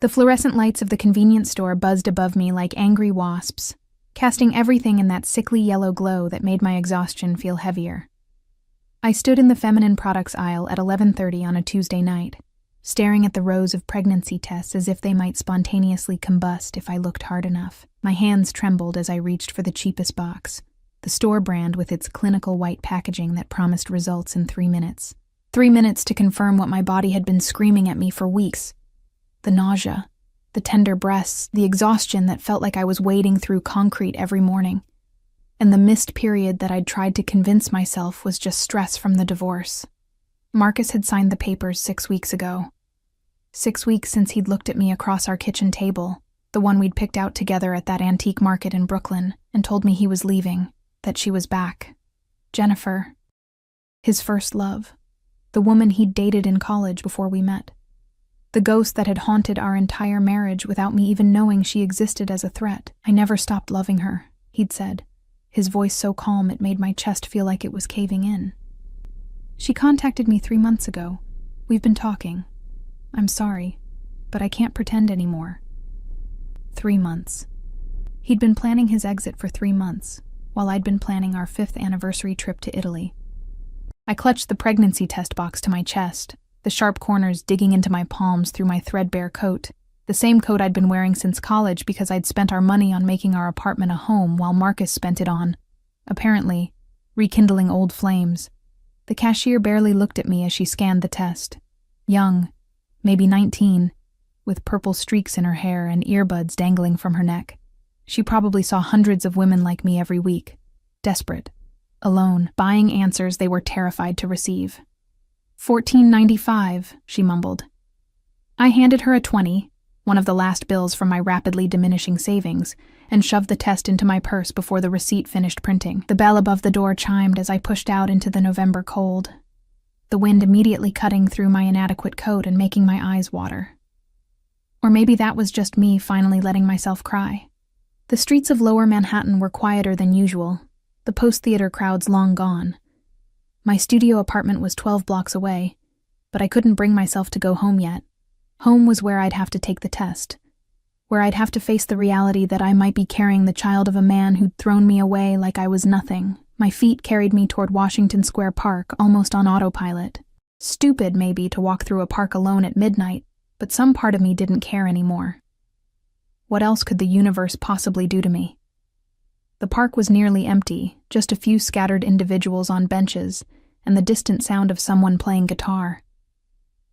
The fluorescent lights of the convenience store buzzed above me like angry wasps, casting everything in that sickly yellow glow that made my exhaustion feel heavier. I stood in the feminine products aisle at 11:30 on a Tuesday night, staring at the rows of pregnancy tests as if they might spontaneously combust if I looked hard enough. My hands trembled as I reached for the cheapest box, the store brand with its clinical white packaging that promised results in 3 minutes. 3 minutes to confirm what my body had been screaming at me for weeks. The nausea, the tender breasts, the exhaustion that felt like I was wading through concrete every morning. And the missed period that I'd tried to convince myself was just stress from the divorce. Marcus had signed the papers 6 weeks ago. 6 weeks since he'd looked at me across our kitchen table, the one we'd picked out together at that antique market in Brooklyn, and told me he was leaving, that she was back. Jennifer. His first love. The woman he'd dated in college before we met. The ghost that had haunted our entire marriage without me even knowing she existed as a threat. I never stopped loving her, he'd said, his voice so calm it made my chest feel like it was caving in. She contacted me 3 months ago. We've been talking. I'm sorry, but I can't pretend anymore. 3 months. He'd been planning his exit for 3 months, while I'd been planning our 5th anniversary trip to Italy. I clutched the pregnancy test box to my chest, the sharp corners digging into my palms through my threadbare coat, the same coat I'd been wearing since college because I'd spent our money on making our apartment a home while Marcus spent it on, apparently, rekindling old flames. The cashier barely looked at me as she scanned the test. Young, maybe 19, with purple streaks in her hair and earbuds dangling from her neck. She probably saw hundreds of women like me every week, desperate, alone, buying answers they were terrified to receive. $14.95, she mumbled. I handed her a 20, one of the last bills from my rapidly diminishing savings, and shoved the test into my purse before the receipt finished printing. The bell above the door chimed as I pushed out into the November cold, the wind immediately cutting through my inadequate coat and making my eyes water. Or maybe that was just me finally letting myself cry. The streets of Lower Manhattan were quieter than usual, the post-theater crowds long gone. My studio apartment was 12 blocks away, but I couldn't bring myself to go home yet. Home was where I'd have to take the test, where I'd have to face the reality that I might be carrying the child of a man who'd thrown me away like I was nothing. My feet carried me toward Washington Square Park, almost on autopilot. Stupid, maybe, to walk through a park alone at midnight, but some part of me didn't care anymore. What else could the universe possibly do to me? The park was nearly empty, just a few scattered individuals on benches, and the distant sound of someone playing guitar.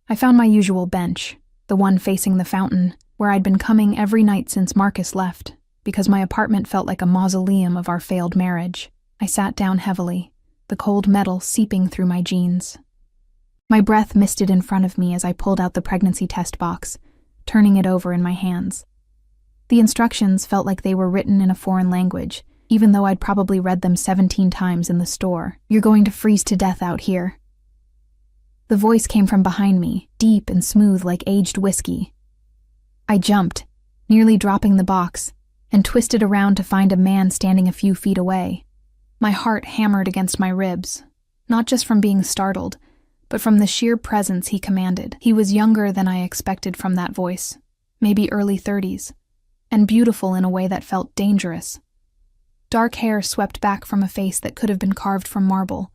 I found my usual bench, the one facing the fountain, where I'd been coming every night since Marcus left, because my apartment felt like a mausoleum of our failed marriage. I sat down heavily, the cold metal seeping through my jeans. My breath misted in front of me as I pulled out the pregnancy test box, turning it over in my hands. The instructions felt like they were written in a foreign language, even though I'd probably read them 17 times in the store. You're going to freeze to death out here. The voice came from behind me, deep and smooth like aged whiskey. I jumped, nearly dropping the box, and twisted around to find a man standing a few feet away. My heart hammered against my ribs, not just from being startled, but from the sheer presence he commanded. He was younger than I expected from that voice, maybe early 30s, and beautiful in a way that felt dangerous. Dark hair swept back from a face that could have been carved from marble,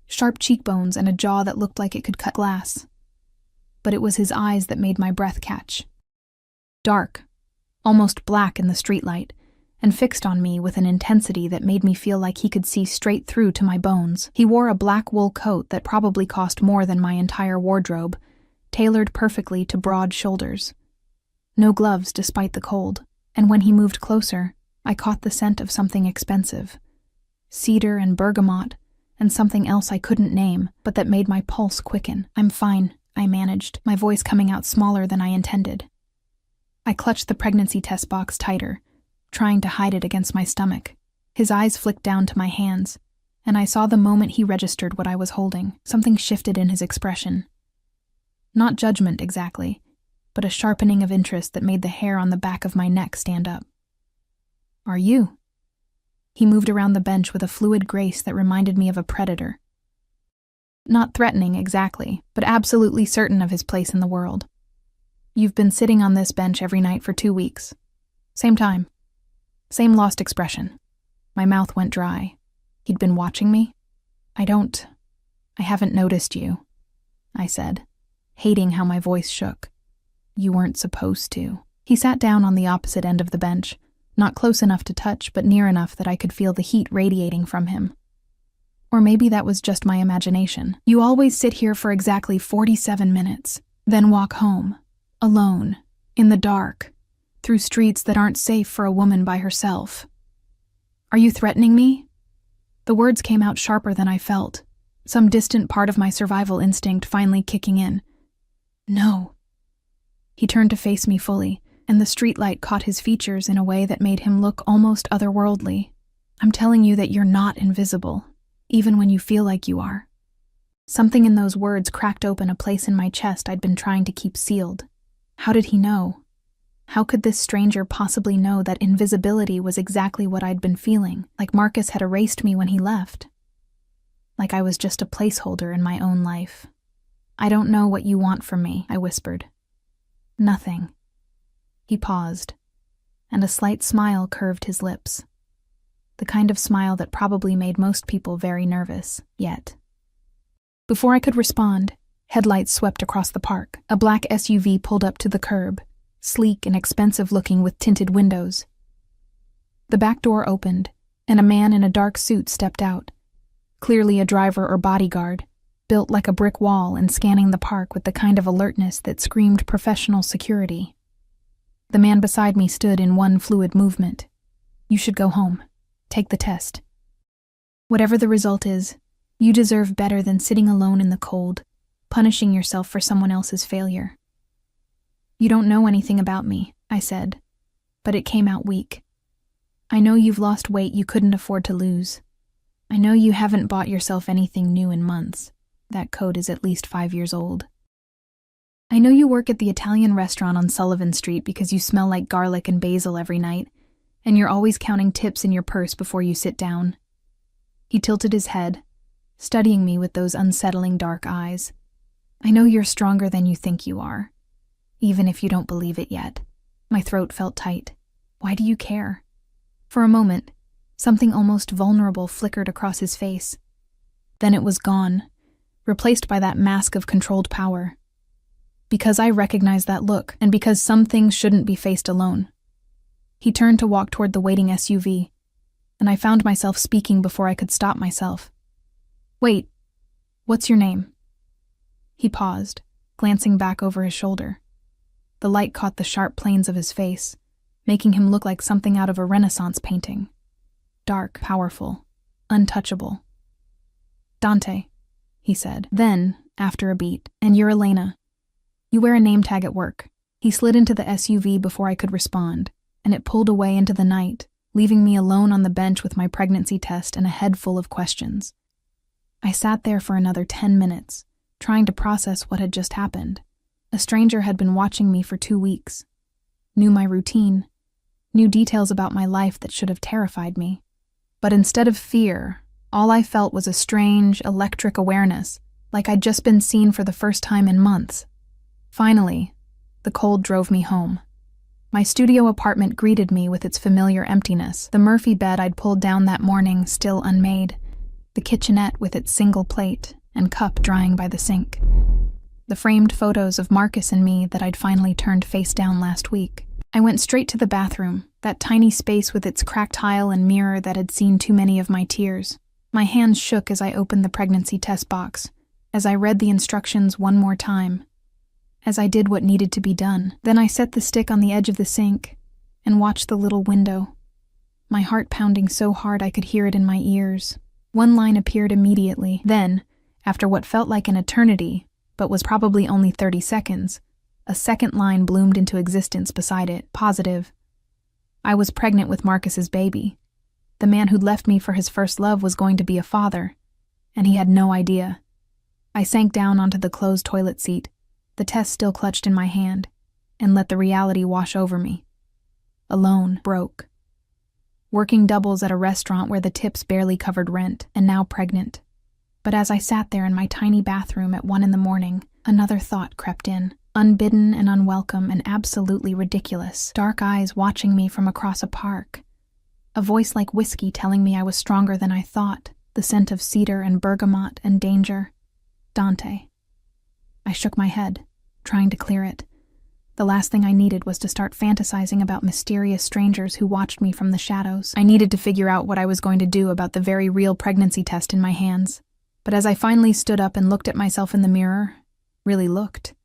sharp cheekbones and a jaw that looked like it could cut glass. But it was his eyes that made my breath catch. Dark, almost black in the streetlight, and fixed on me with an intensity that made me feel like he could see straight through to my bones. He wore a black wool coat that probably cost more than my entire wardrobe, tailored perfectly to broad shoulders. No gloves despite the cold, and when he moved closer, I caught the scent of something expensive. Cedar and bergamot, and something else I couldn't name, but that made my pulse quicken. I'm fine, I managed, my voice coming out smaller than I intended. I clutched the pregnancy test box tighter, trying to hide it against my stomach. His eyes flicked down to my hands, and I saw the moment he registered what I was holding. Something shifted in his expression. Not judgment exactly, but a sharpening of interest that made the hair on the back of my neck stand up. Are you? He moved around the bench with a fluid grace that reminded me of a predator. Not threatening exactly, but absolutely certain of his place in the world. You've been sitting on this bench every night for 2 weeks. Same time. Same lost expression. My mouth went dry. He'd been watching me? I haven't noticed you, I said, hating how my voice shook. You weren't supposed to. He sat down on the opposite end of the bench, not close enough to touch, but near enough that I could feel the heat radiating from him. Or maybe that was just my imagination. You always sit here for exactly 47 minutes, then walk home, alone, in the dark, through streets that aren't safe for a woman by herself. Are you threatening me? The words came out sharper than I felt, some distant part of my survival instinct finally kicking in. No. He turned to face me fully, and the streetlight caught his features in a way that made him look almost otherworldly. I'm telling you that you're not invisible, even when you feel like you are. Something in those words cracked open a place in my chest I'd been trying to keep sealed. How did he know? How could this stranger possibly know that invisibility was exactly what I'd been feeling, like Marcus had erased me when he left? Like I was just a placeholder in my own life. I don't know what you want from me, I whispered. Nothing. He paused, and a slight smile curved his lips. The kind of smile that probably made most people very nervous, yet. Before I could respond, headlights swept across the park. A black SUV pulled up to the curb, sleek and expensive-looking with tinted windows. The back door opened, and a man in a dark suit stepped out, clearly a driver or bodyguard, built like a brick wall and scanning the park with the kind of alertness that screamed professional security. The man beside me stood in one fluid movement. You should go home. Take the test. Whatever the result is, you deserve better than sitting alone in the cold, punishing yourself for someone else's failure. You don't know anything about me, I said, but it came out weak. I know you've lost weight you couldn't afford to lose. I know you haven't bought yourself anything new in months. That coat is at least 5 years old. I know you work at the Italian restaurant on Sullivan Street because you smell like garlic and basil every night, and you're always counting tips in your purse before you sit down. He tilted his head, studying me with those unsettling dark eyes. I know you're stronger than you think you are, even if you don't believe it yet. My throat felt tight. Why do you care? For a moment, something almost vulnerable flickered across his face. Then it was gone, replaced by that mask of controlled power. Because I recognized that look, and because some things shouldn't be faced alone. He turned to walk toward the waiting SUV, and I found myself speaking before I could stop myself. Wait, what's your name? He paused, glancing back over his shoulder. The light caught the sharp planes of his face, making him look like something out of a Renaissance painting. Dark, powerful, untouchable. Dante, he said. Then, after a beat, and you're Elena. You wear a name tag at work. He slid into the SUV before I could respond, and it pulled away into the night, leaving me alone on the bench with my pregnancy test and a head full of questions. I sat there for another 10 minutes, trying to process what had just happened. A stranger had been watching me for 2 weeks, knew my routine, knew details about my life that should have terrified me. But instead of fear, all I felt was a strange, electric awareness, like I'd just been seen for the first time in months. Finally, the cold drove me home. My studio apartment greeted me with its familiar emptiness, the Murphy bed I'd pulled down that morning still unmade, the kitchenette with its single plate and cup drying by the sink, the framed photos of Marcus and me that I'd finally turned face down last week. I went straight to the bathroom, that tiny space with its cracked tile and mirror that had seen too many of my tears. My hands shook as I opened the pregnancy test box, as I read the instructions one more time, as I did what needed to be done. Then I set the stick on the edge of the sink and watched the little window, my heart pounding so hard I could hear it in my ears. One line appeared immediately. Then, after what felt like an eternity, but was probably only 30 seconds, a second line bloomed into existence beside it, positive. I was pregnant with Marcus's baby. The man who'd left me for his first love was going to be a father, and he had no idea. I sank down onto the closed toilet seat, the test still clutched in my hand, and let the reality wash over me. Alone, broke. Working doubles at a restaurant where the tips barely covered rent, and now pregnant. But as I sat there in my tiny bathroom at 1 a.m, another thought crept in. unbidden and unwelcome and absolutely ridiculous. Dark eyes watching me from across a park. A voice like whiskey telling me I was stronger than I thought. The scent of cedar and bergamot and danger. Dante. I shook my head, trying to clear it. The last thing I needed was to start fantasizing about mysterious strangers who watched me from the shadows. I needed to figure out what I was going to do about the very real pregnancy test in my hands. But as I finally stood up and looked at myself in the mirror, really looked,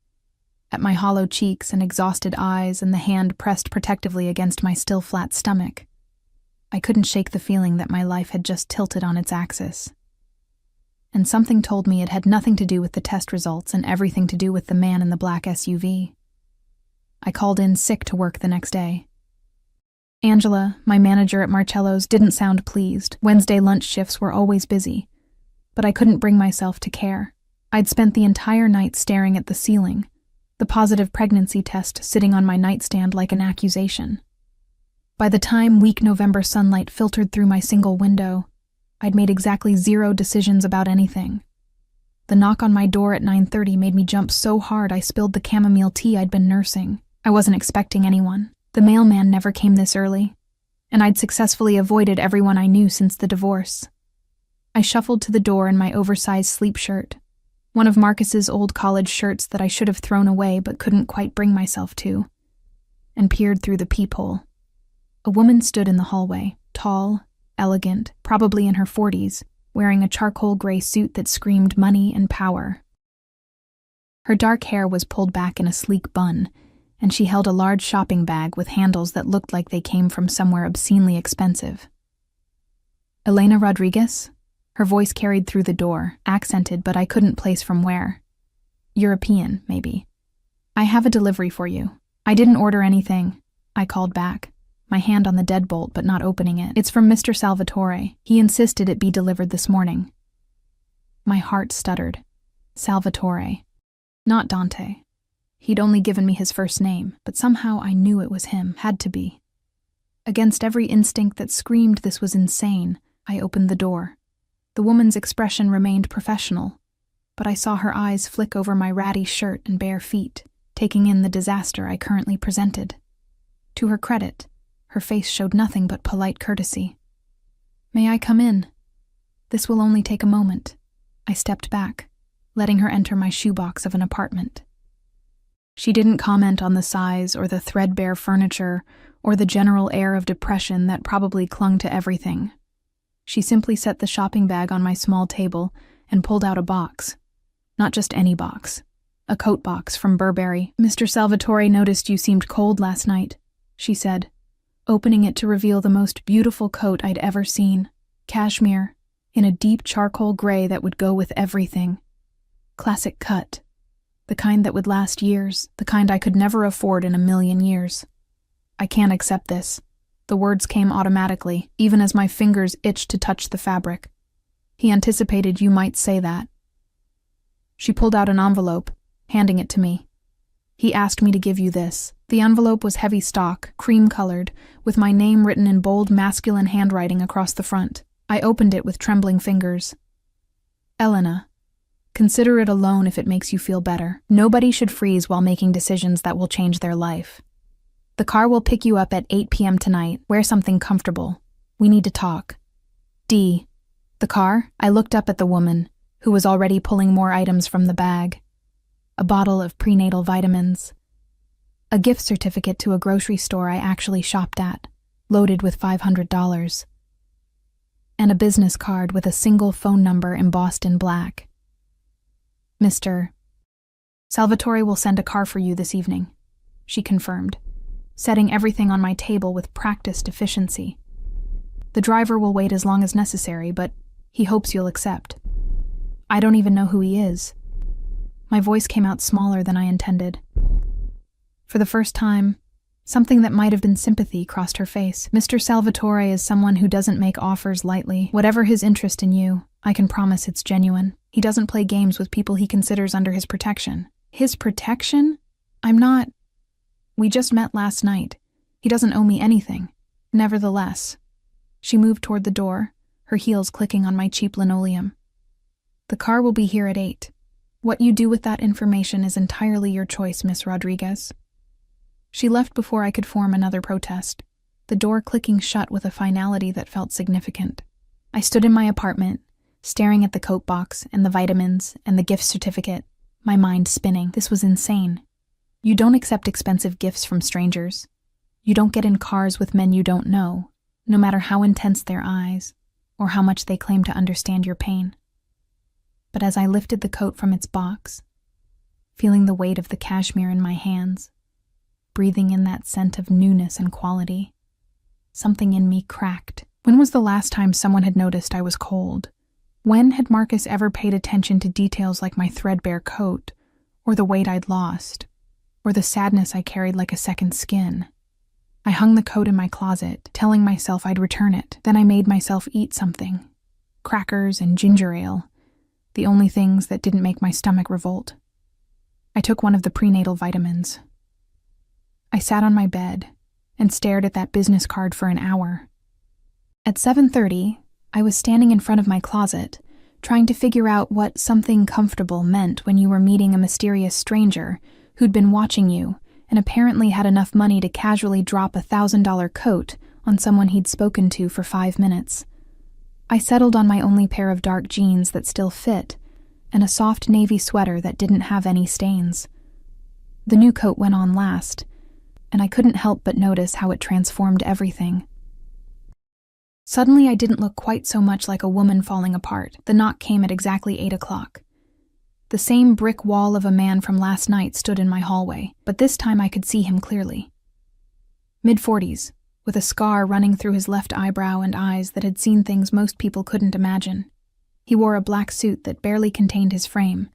at my hollow cheeks and exhausted eyes and the hand pressed protectively against my still flat stomach, I couldn't shake the feeling that my life had just tilted on its axis. And something told me it had nothing to do with the test results and everything to do with the man in the black SUV. I called in sick to work the next day. Angela, my manager at Marcello's, didn't sound pleased. Wednesday lunch shifts were always busy, but I couldn't bring myself to care. I'd spent the entire night staring at the ceiling, the positive pregnancy test sitting on my nightstand like an accusation. By the time weak November sunlight filtered through my single window, I'd made exactly 0 decisions about anything. The knock on my door at 9:30 made me jump so hard I spilled the chamomile tea I'd been nursing. I wasn't expecting anyone. The mailman never came this early, and I'd successfully avoided everyone I knew since the divorce. I shuffled to the door in my oversized sleep shirt, one of Marcus's old college shirts that I should have thrown away but couldn't quite bring myself to, and peered through the peephole. A woman stood in the hallway, tall, elegant, probably in her 40s, wearing a charcoal gray suit that screamed money and power. Her dark hair was pulled back in a sleek bun, and she held a large shopping bag with handles that looked like they came from somewhere obscenely expensive. Elena Rodriguez? Her voice carried through the door, accented, but I couldn't place from where. European, maybe. I have a delivery for you. I didn't order anything, I called back, my hand on the deadbolt but not opening it. It's from Mr. Salvatore. He insisted it be delivered this morning. My heart stuttered. Salvatore. Not Dante. He'd only given me his first name, but somehow I knew it was him. Had to be. Against every instinct that screamed this was insane, I opened the door. The woman's expression remained professional, but I saw her eyes flick over my ratty shirt and bare feet, taking in the disaster I currently presented. To her credit, her face showed nothing but polite courtesy. May I come in? This will only take a moment. I stepped back, letting her enter my shoebox of an apartment. She didn't comment on the size or the threadbare furniture or the general air of depression that probably clung to everything. She simply set the shopping bag on my small table and pulled out a box. Not just any box. A coat box from Burberry. Mr. Salvatore noticed you seemed cold last night, she said, opening it to reveal the most beautiful coat I'd ever seen. Cashmere, in a deep charcoal gray that would go with everything. Classic cut. The kind that would last years, the kind I could never afford in a million years. I can't accept this. The words came automatically, even as my fingers itched to touch the fabric. He anticipated you might say that. She pulled out an envelope, handing it to me. He asked me to give you this. The envelope was heavy stock, cream-colored, with my name written in bold masculine handwriting across the front. I opened it with trembling fingers. Elena. Consider it a loan if it makes you feel better. Nobody should freeze while making decisions that will change their life. The car will pick you up at 8 p.m. tonight. Wear something comfortable. We need to talk. D. The car? I looked up at the woman, who was already pulling more items from the bag. A bottle of prenatal vitamins. A gift certificate to a grocery store I actually shopped at, loaded with $500. And a business card with a single phone number embossed in black. Mr. Salvatore will send a car for you this evening, she confirmed, setting everything on my table with practiced efficiency. The driver will wait as long as necessary, but he hopes you'll accept. I don't even know who he is. My voice came out smaller than I intended. For the first time, something that might have been sympathy crossed her face. Mr. Salvatore is someone who doesn't make offers lightly. Whatever his interest in you, I can promise it's genuine. He doesn't play games with people he considers under his protection. His protection? I'm not. We just met last night. He doesn't owe me anything. Nevertheless. She moved toward the door, her heels clicking on my cheap linoleum. The car will be here at 8. What you do with that information is entirely your choice, Miss Rodriguez. She left before I could form another protest, the door clicking shut with a finality that felt significant. I stood in my apartment, staring at the coat box and the vitamins and the gift certificate, my mind spinning. This was insane. You don't accept expensive gifts from strangers. You don't get in cars with men you don't know, no matter how intense their eyes or how much they claim to understand your pain. But as I lifted the coat from its box, feeling the weight of the cashmere in my hands, breathing in that scent of newness and quality, something in me cracked. When was the last time someone had noticed I was cold? When had Marcus ever paid attention to details like my threadbare coat, or the weight I'd lost, or the sadness I carried like a second skin? I hung the coat in my closet, telling myself I'd return it. Then I made myself eat something. Crackers and ginger ale, the only things that didn't make my stomach revolt. I took one of the prenatal vitamins. I sat on my bed and stared at that business card for an hour. At 7:30, I was standing in front of my closet, trying to figure out what something comfortable meant when you were meeting a mysterious stranger who'd been watching you and apparently had enough money to casually drop a $1,000 coat on someone he'd spoken to for 5 minutes. I settled on my only pair of dark jeans that still fit, and a soft navy sweater that didn't have any stains. The new coat went on last, and I couldn't help but notice how it transformed everything. Suddenly, I didn't look quite so much like a woman falling apart. The knock came at exactly 8 o'clock. The same brick wall of a man from last night stood in my hallway, but this time I could see him clearly. Mid-40s, with a scar running through his left eyebrow and eyes that had seen things most people couldn't imagine. He wore a black suit that barely contained his frame,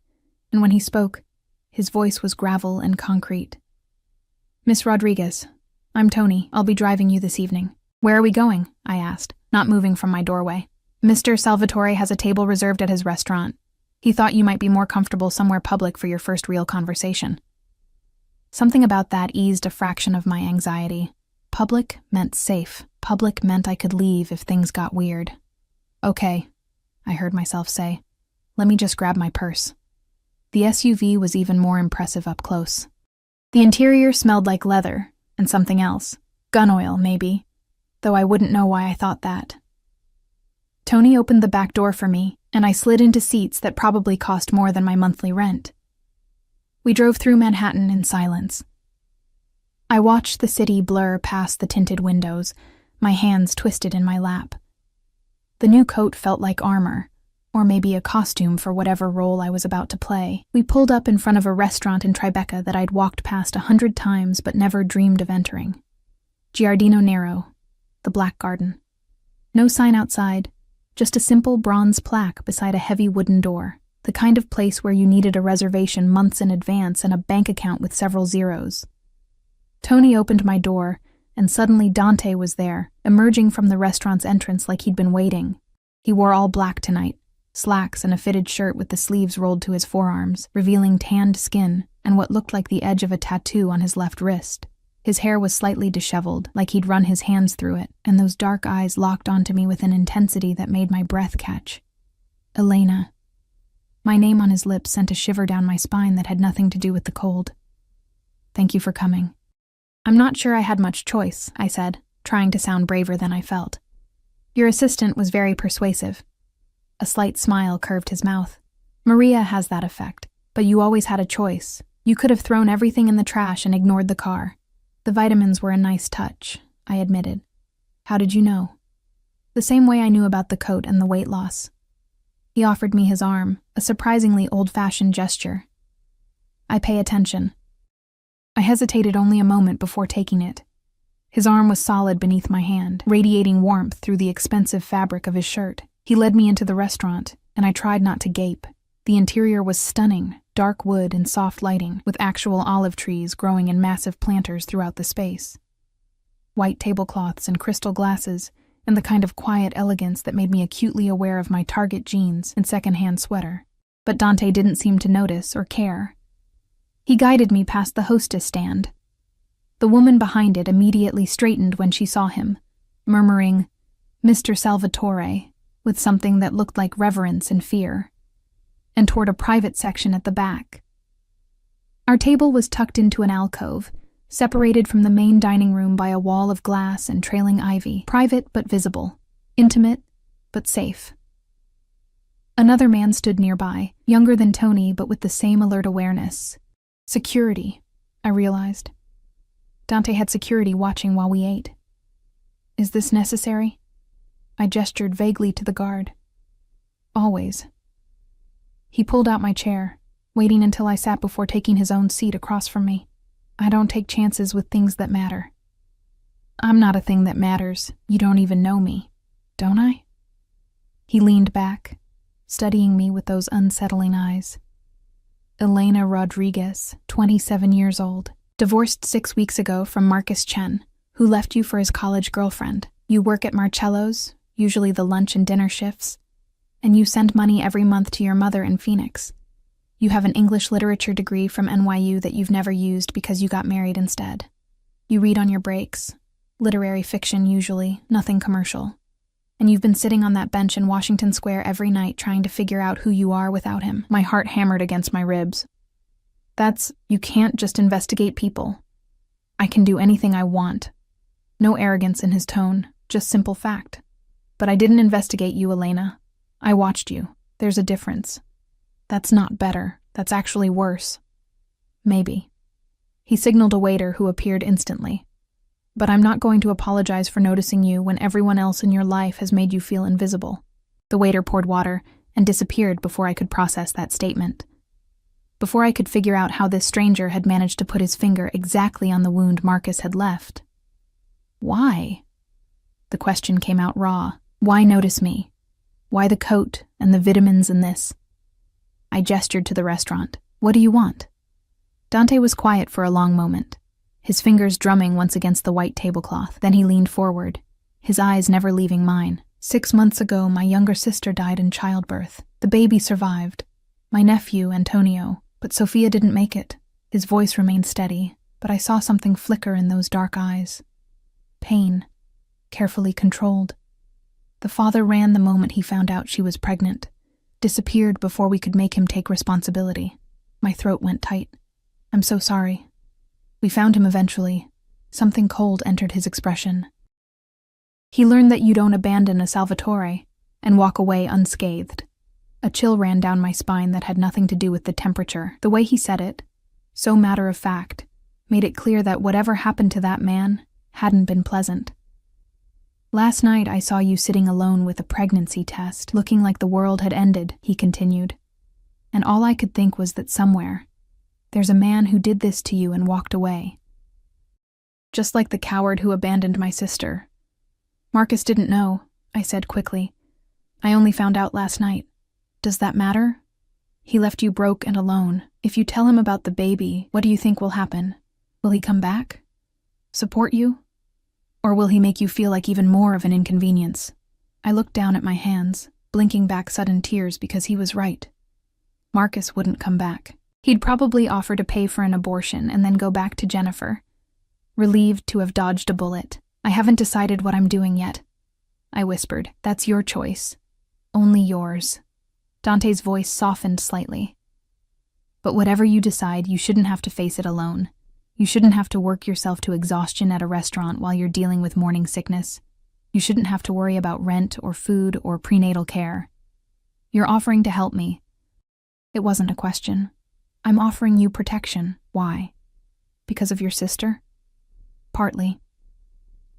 and when he spoke, his voice was gravel and concrete. "Miss Rodriguez, I'm Tony. I'll be driving you this evening." "Where are we going?" I asked, not moving from my doorway. "Mr. Salvatore has a table reserved at his restaurant. He thought you might be more comfortable somewhere public for your first real conversation." Something about that eased a fraction of my anxiety. Public meant safe. Public meant I could leave if things got weird. "Okay," I heard myself say. "Let me just grab my purse." The SUV was even more impressive up close. The interior smelled like leather and something else. Gun oil, maybe, though I wouldn't know why I thought that. Tony opened the back door for me, and I slid into seats that probably cost more than my monthly rent. We drove through Manhattan in silence. I watched the city blur past the tinted windows, my hands twisted in my lap. The new coat felt like armor, or maybe a costume for whatever role I was about to play. We pulled up in front of a restaurant in Tribeca that I'd walked past 100 times but never dreamed of entering. Giardino Nero, the Black Garden. No sign outside, just a simple bronze plaque beside a heavy wooden door, the kind of place where you needed a reservation months in advance and a bank account with several zeros. Tony opened my door, and suddenly Dante was there, emerging from the restaurant's entrance like he'd been waiting. He wore all black tonight, slacks and a fitted shirt with the sleeves rolled to his forearms, revealing tanned skin and what looked like the edge of a tattoo on his left wrist. His hair was slightly disheveled, like he'd run his hands through it, and those dark eyes locked onto me with an intensity that made my breath catch. Elena. My name on his lips sent a shiver down my spine that had nothing to do with the cold. "Thank you for coming." "I'm not sure I had much choice," I said, trying to sound braver than I felt. "Your assistant was very persuasive." A slight smile curved his mouth. "Maria has that effect, but you always had a choice. You could have thrown everything in the trash and ignored the car." "The vitamins were a nice touch," I admitted. "How did you know?" "The same way I knew about the coat and the weight loss." He offered me his arm, a surprisingly old-fashioned gesture. "I pay attention." I hesitated only a moment before taking it. His arm was solid beneath my hand, radiating warmth through the expensive fabric of his shirt. He led me into the restaurant, and I tried not to gape. The interior was stunning, dark wood and soft lighting, with actual olive trees growing in massive planters throughout the space. White tablecloths and crystal glasses, and the kind of quiet elegance that made me acutely aware of my Target jeans and secondhand sweater. But Dante didn't seem to notice or care. He guided me past the hostess stand. The woman behind it immediately straightened when she saw him, murmuring, "Mr. Salvatore," with something that looked like reverence and fear. and toward a private section at the back. Our table was tucked into an alcove, separated from the main dining room by a wall of glass and trailing ivy, private but visible, intimate but safe. Another man stood nearby, younger than Tony but with the same alert awareness. Security, I realized. Dante had security watching while we ate. Is this necessary? I gestured vaguely to the guard. Always. He pulled out my chair, waiting until I sat before taking his own seat across from me. I don't take chances with things that matter. I'm not a thing that matters. You don't even know me, don't I? He leaned back, studying me with those unsettling eyes. Elena Rodriguez, 27 years old, divorced 6 weeks ago from Marcus Chen, who left you for his college girlfriend. You work at Marcello's, usually the lunch and dinner shifts, and you send money every month to your mother in Phoenix. You have an English literature degree from NYU that you've never used because you got married instead. You read on your breaks, literary fiction usually, nothing commercial. And you've been sitting on that bench in Washington Square every night trying to figure out who you are without him. My heart hammered against my ribs. You can't just investigate people. I can do anything I want. No arrogance in his tone, just simple fact. But I didn't investigate you, Elena. I watched you. There's a difference. That's not better. That's actually worse. Maybe. He signaled a waiter who appeared instantly. But I'm not going to apologize for noticing you when everyone else in your life has made you feel invisible. The waiter poured water and disappeared before I could process that statement. Before I could figure out how this stranger had managed to put his finger exactly on the wound Marcus had left. Why? The question came out raw. Why notice me? Why the coat and the vitamins in this? I gestured to the restaurant. What do you want? Dante was quiet for a long moment, his fingers drumming once against the white tablecloth. Then he leaned forward, his eyes never leaving mine. 6 months ago, my younger sister died in childbirth. The baby survived. My nephew, Antonio, but Sophia didn't make it. His voice remained steady, but I saw something flicker in those dark eyes. Pain, carefully controlled. The father ran the moment he found out she was pregnant, disappeared before we could make him take responsibility. My throat went tight. I'm so sorry. We found him eventually. Something cold entered his expression. He learned that you don't abandon a Salvatore and walk away unscathed. A chill ran down my spine that had nothing to do with the temperature. The way he said it, so matter of fact, made it clear that whatever happened to that man hadn't been pleasant. Last night I saw you sitting alone with a pregnancy test, looking like the world had ended, he continued. And all I could think was that somewhere, there's a man who did this to you and walked away. Just like the coward who abandoned my sister. Marcus didn't know, I said quickly. I only found out last night. Does that matter? He left you broke and alone. If you tell him about the baby, what do you think will happen? Will he come back? Support you? Or will he make you feel like even more of an inconvenience? I looked down at my hands, blinking back sudden tears because he was right. Marcus wouldn't come back. He'd probably offer to pay for an abortion and then go back to Jennifer. Relieved to have dodged a bullet. I haven't decided what I'm doing yet. I whispered. That's your choice. Only yours. Dante's voice softened slightly. But whatever you decide, you shouldn't have to face it alone. You shouldn't have to work yourself to exhaustion at a restaurant while you're dealing with morning sickness. You shouldn't have to worry about rent or food or prenatal care. You're offering to help me. It wasn't a question. I'm offering you protection. Why? Because of your sister? Partly.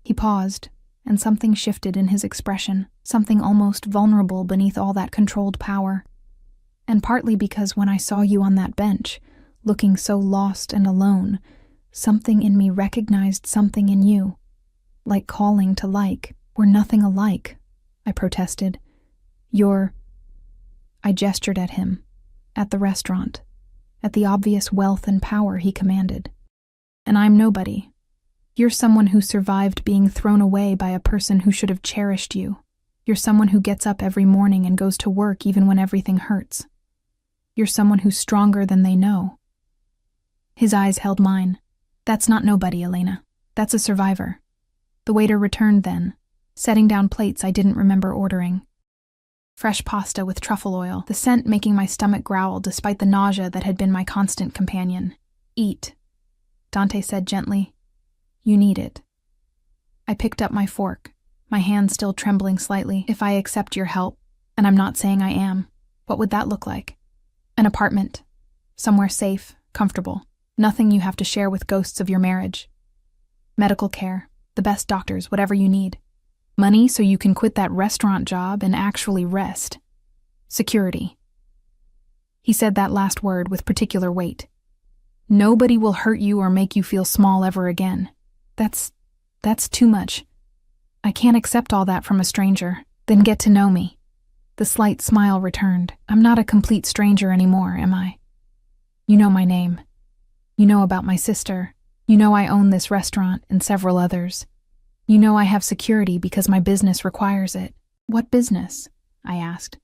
He paused, and something shifted in his expression, something almost vulnerable beneath all that controlled power. And partly because when I saw you on that bench, looking so lost and alone, something in me recognized something in you. Like calling to like. We're nothing alike, I protested. I gestured at him, at the restaurant, at the obvious wealth and power he commanded. And I'm nobody. You're someone who survived being thrown away by a person who should have cherished you. You're someone who gets up every morning and goes to work even when everything hurts. You're someone who's stronger than they know. His eyes held mine. That's not nobody, Elena. That's a survivor. The waiter returned then, setting down plates I didn't remember ordering. Fresh pasta with truffle oil, the scent making my stomach growl despite the nausea that had been my constant companion. "Eat," Dante said gently. "You need it." I picked up my fork, my hand still trembling slightly. "If I accept your help, and I'm not saying I am, what would that look like?" "An apartment. Somewhere safe, comfortable. Nothing you have to share with ghosts of your marriage. Medical care, the best doctors, whatever you need. Money so you can quit that restaurant job and actually rest. Security." He said that last word with particular weight. "Nobody will hurt you or make you feel small ever again. That's too much. I can't accept all that from a stranger. Then get to know me." The slight smile returned. "I'm not a complete stranger anymore, am I? You know my name. You know about my sister. You know I own this restaurant and several others. You know I have security because my business requires it." "What business?" I asked,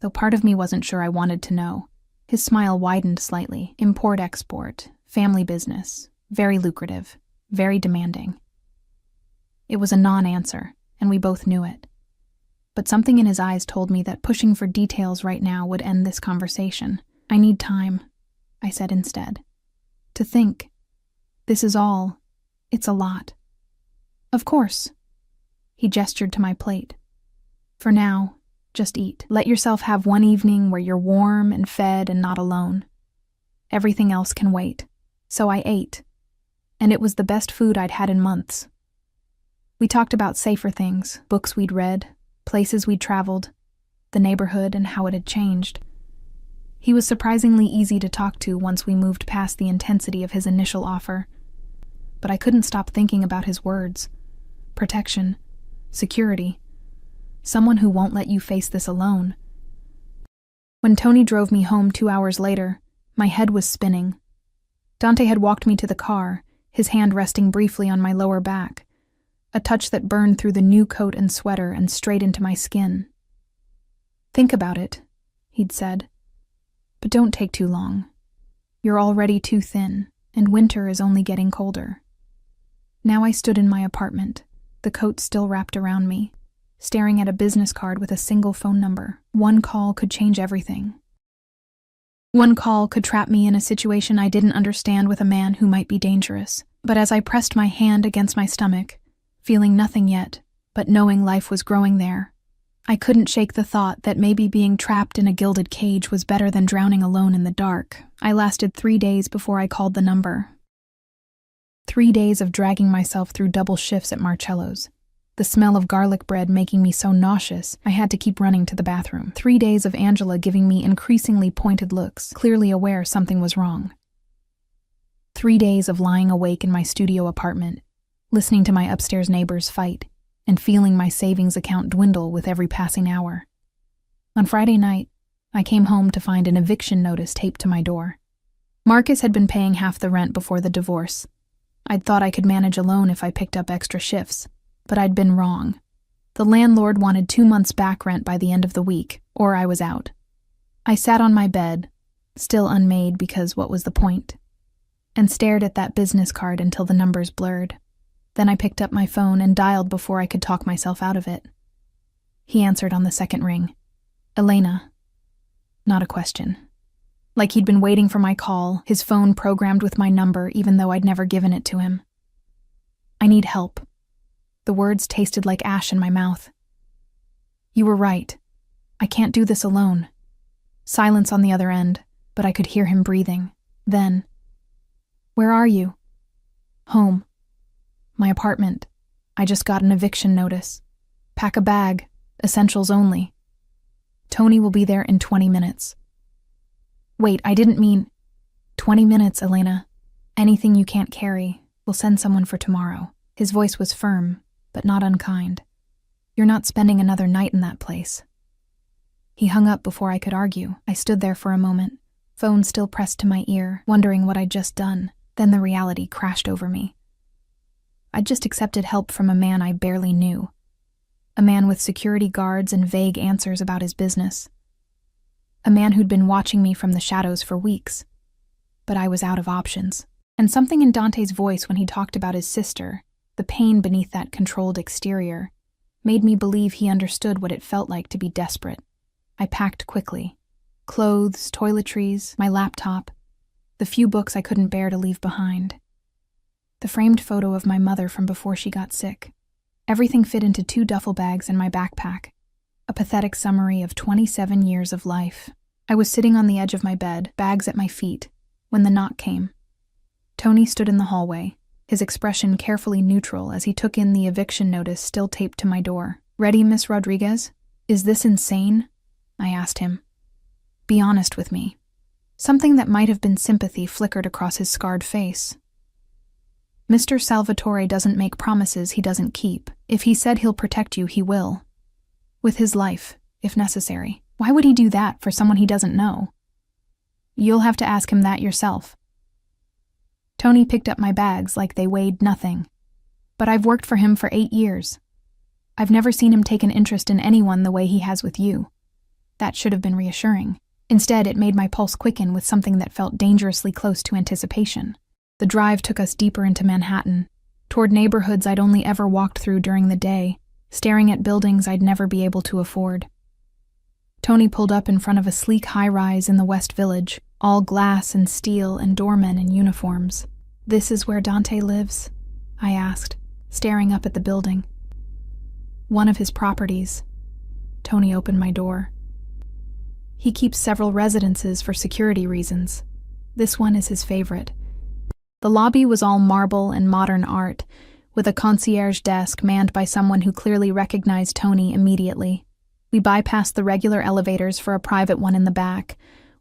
though part of me wasn't sure I wanted to know. His smile widened slightly. "Import-export, family business, very lucrative, very demanding." It was a non-answer, and we both knew it. But something in his eyes told me that pushing for details right now would end this conversation. "I need time," I said instead. "To think. This is all. It's a lot." "Of course." He gestured to my plate. "For now, just eat. Let yourself have one evening where you're warm and fed and not alone. Everything else can wait." So I ate, and it was the best food I'd had in months. We talked about safer things, books we'd read, places we'd traveled, the neighborhood and how it had changed. He was surprisingly easy to talk to once we moved past the intensity of his initial offer. But I couldn't stop thinking about his words. Protection, security, someone who won't let you face this alone. When Tony drove me home 2 hours later, my head was spinning. Dante had walked me to the car, his hand resting briefly on my lower back, a touch that burned through the new coat and sweater and straight into my skin. "Think about it," he'd said. "But don't take too long. You're already too thin, and winter is only getting colder." Now I stood in my apartment, the coat still wrapped around me, staring at a business card with a single phone number. One call could change everything. One call could trap me in a situation I didn't understand with a man who might be dangerous. But as I pressed my hand against my stomach, feeling nothing yet, but knowing life was growing there, I couldn't shake the thought that maybe being trapped in a gilded cage was better than drowning alone in the dark. I lasted 3 days before I called the number. 3 days of dragging myself through double shifts at Marcello's, the smell of garlic bread making me so nauseous I had to keep running to the bathroom. 3 days of Angela giving me increasingly pointed looks, clearly aware something was wrong. 3 days of lying awake in my studio apartment, listening to my upstairs neighbors fight, and feeling my savings account dwindle with every passing hour. On Friday night, I came home to find an eviction notice taped to my door. Marcus had been paying half the rent before the divorce. I'd thought I could manage alone if I picked up extra shifts, but I'd been wrong. The landlord wanted 2 months back rent by the end of the week, or I was out. I sat on my bed, still unmade because what was the point, and stared at that business card until the numbers blurred. Then I picked up my phone and dialed before I could talk myself out of it. He answered on the second ring. "Elena." Not a question. Like he'd been waiting for my call, his phone programmed with my number even though I'd never given it to him. "I need help." The words tasted like ash in my mouth. "You were right. I can't do this alone." Silence on the other end, but I could hear him breathing. Then, "Where are you?" "Home. My apartment. I just got an eviction notice. Pack a bag. Essentials only. Tony will be there in 20 minutes. "Wait, I didn't mean..." 20 minutes, Elena. Anything you can't carry. We'll send someone for tomorrow." His voice was firm, but not unkind. "You're not spending another night in that place." He hung up before I could argue. I stood there for a moment, phone still pressed to my ear, wondering what I'd just done. Then the reality crashed over me. I'd just accepted help from a man I barely knew. A man with security guards and vague answers about his business. A man who'd been watching me from the shadows for weeks. But I was out of options. And something in Dante's voice when he talked about his sister, the pain beneath that controlled exterior, made me believe he understood what it felt like to be desperate. I packed quickly. Clothes, toiletries, my laptop, the few books I couldn't bear to leave behind. The framed photo of my mother from before she got sick. Everything fit into 2 duffel bags in my backpack. A pathetic summary of 27 years of life. I was sitting on the edge of my bed, bags at my feet, when the knock came. Tony stood in the hallway, his expression carefully neutral as he took in the eviction notice still taped to my door. "Ready, Miss Rodriguez? Is this insane?" I asked him. "Be honest with me." Something that might have been sympathy flickered across his scarred face. "Mr. Salvatore doesn't make promises he doesn't keep. If he said he'll protect you, he will. With his life, if necessary. Why would he do that for someone he doesn't know?" "You'll have to ask him that yourself." Tony picked up my bags like they weighed nothing. "But I've worked for him for 8 years. I've never seen him take an interest in anyone the way he has with you." That should have been reassuring. Instead, it made my pulse quicken with something that felt dangerously close to anticipation. The drive took us deeper into Manhattan, toward neighborhoods I'd only ever walked through during the day, staring at buildings I'd never be able to afford. Tony pulled up in front of a sleek high-rise in the West Village, all glass and steel and doormen in uniforms. "This is where Dante lives?" I asked, staring up at the building. "One of his properties." Tony opened my door. "He keeps several residences for security reasons. This one is his favorite." The lobby was all marble and modern art, with a concierge desk manned by someone who clearly recognized Tony immediately. We bypassed the regular elevators for a private one in the back,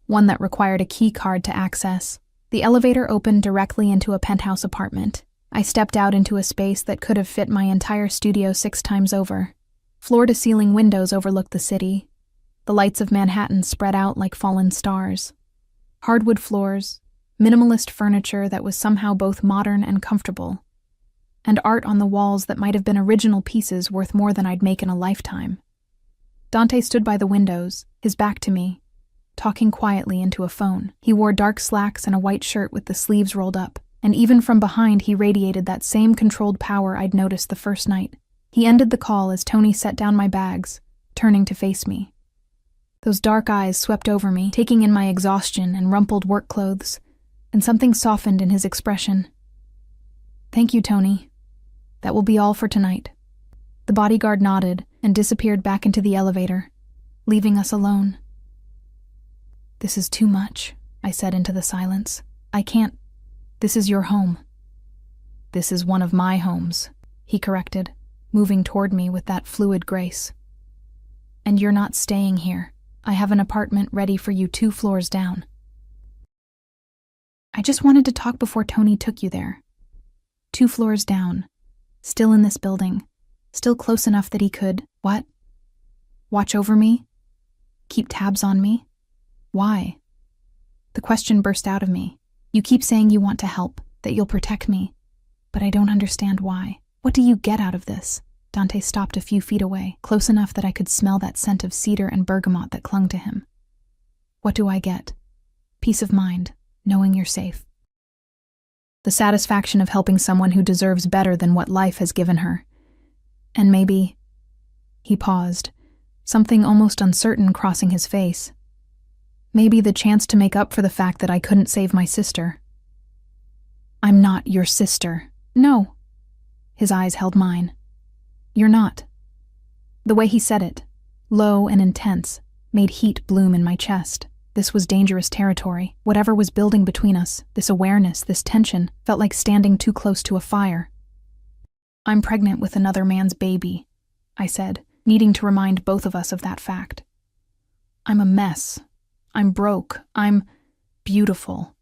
one that required a key card to access. The elevator opened directly into a penthouse apartment. I stepped out into a space that could have fit my entire studio 6 times over. Floor-to-ceiling windows overlooked the city. The lights of Manhattan spread out like fallen stars. Hardwood floors, minimalist furniture that was somehow both modern and comfortable, and art on the walls that might have been original pieces worth more than I'd make in a lifetime. Dante stood by the windows, his back to me, talking quietly into a phone. He wore dark slacks and a white shirt with the sleeves rolled up, and even from behind he radiated that same controlled power I'd noticed the first night. He ended the call as Tony set down my bags, turning to face me. Those dark eyes swept over me, taking in my exhaustion and rumpled work clothes, and something softened in his expression. "Thank you, Tony. That will be all for tonight." The bodyguard nodded and disappeared back into the elevator, leaving us alone. "This is too much," I said into the silence. "I can't. This is your home." "This is one of my homes," he corrected, moving toward me with that fluid grace. "And you're not staying here. I have an apartment ready for you 2 floors down." "I just wanted to talk before Tony took you there. 2 floors down. Still in this building. Still close enough that he could, what? Watch over me? Keep tabs on me? Why?" The question burst out of me. "You keep saying you want to help, that you'll protect me, but I don't understand why. What do you get out of this?" Dante stopped a few feet away, close enough that I could smell that scent of cedar and bergamot that clung to him. "What do I get? Peace of mind, knowing you're safe. The satisfaction of helping someone who deserves better than what life has given her. And maybe..." He paused, something almost uncertain crossing his face. "Maybe the chance to make up for the fact that I couldn't save my sister." "I'm not your sister." "No." His eyes held mine. "You're not." The way he said it, low and intense, made heat bloom in my chest. This was dangerous territory. Whatever was building between us, this awareness, this tension, felt like standing too close to a fire. "I'm pregnant with another man's baby," I said, needing to remind both of us of that fact. "I'm a mess. I'm broke. I'm beautiful."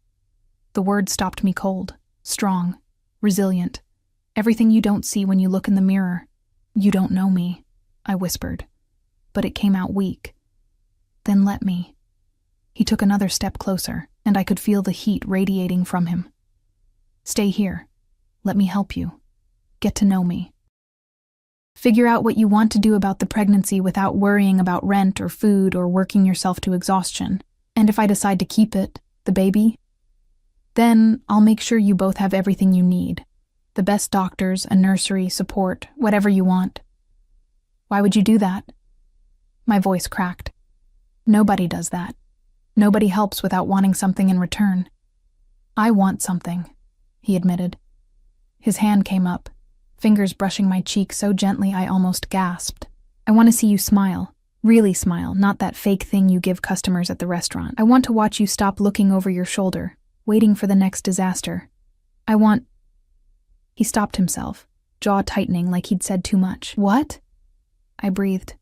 The word stopped me cold, strong, resilient. "Everything you don't see when you look in the mirror. You don't know me," I whispered, but it came out weak. "Then let me." He took another step closer, and I could feel the heat radiating from him. "Stay here. Let me help you. Get to know me. Figure out what you want to do about the pregnancy without worrying about rent or food or working yourself to exhaustion. And if I decide to keep it, the baby, then I'll make sure you both have everything you need. The best doctors, a nursery, support, whatever you want." "Why would you do that?" My voice cracked. Nobody does that. Nobody helps without wanting something in return. I want something, he admitted. His hand came up, fingers brushing my cheek so gently I almost gasped. I want to see you smile. Really smile, not that fake thing you give customers at the restaurant. I want to watch you stop looking over your shoulder, waiting for the next disaster. I want... He stopped himself, jaw tightening like he'd said too much. What? I breathed.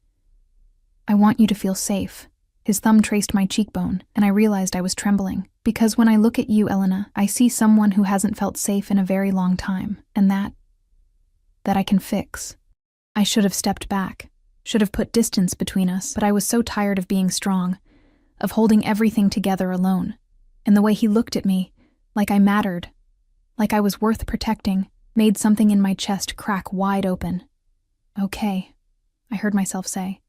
I want you to feel safe. His thumb traced my cheekbone, and I realized I was trembling. Because when I look at you, Elena, I see someone who hasn't felt safe in a very long time, and that I can fix. I should have stepped back, should have put distance between us, but I was so tired of being strong, of holding everything together alone. And the way he looked at me, like I mattered, like I was worth protecting, made something in my chest crack wide open. Okay, I heard myself say.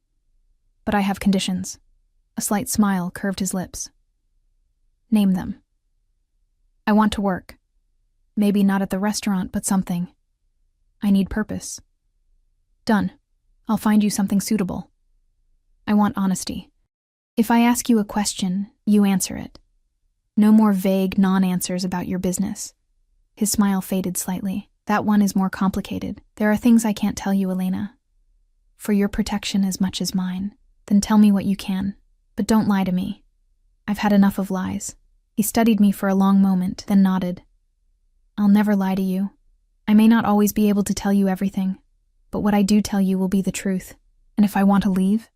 But I have conditions. A slight smile curved his lips. Name them. I want to work. Maybe not at the restaurant, but something. I need purpose. Done. I'll find you something suitable. I want honesty. If I ask you a question, you answer it. No more vague non-answers about your business. His smile faded slightly. That one is more complicated. There are things I can't tell you, Elena. For your protection as much as mine. Then tell me what you can. But don't lie to me. I've had enough of lies. He studied me for a long moment, then nodded. I'll never lie to you. I may not always be able to tell you everything, but what I do tell you will be the truth. And if I want to leave,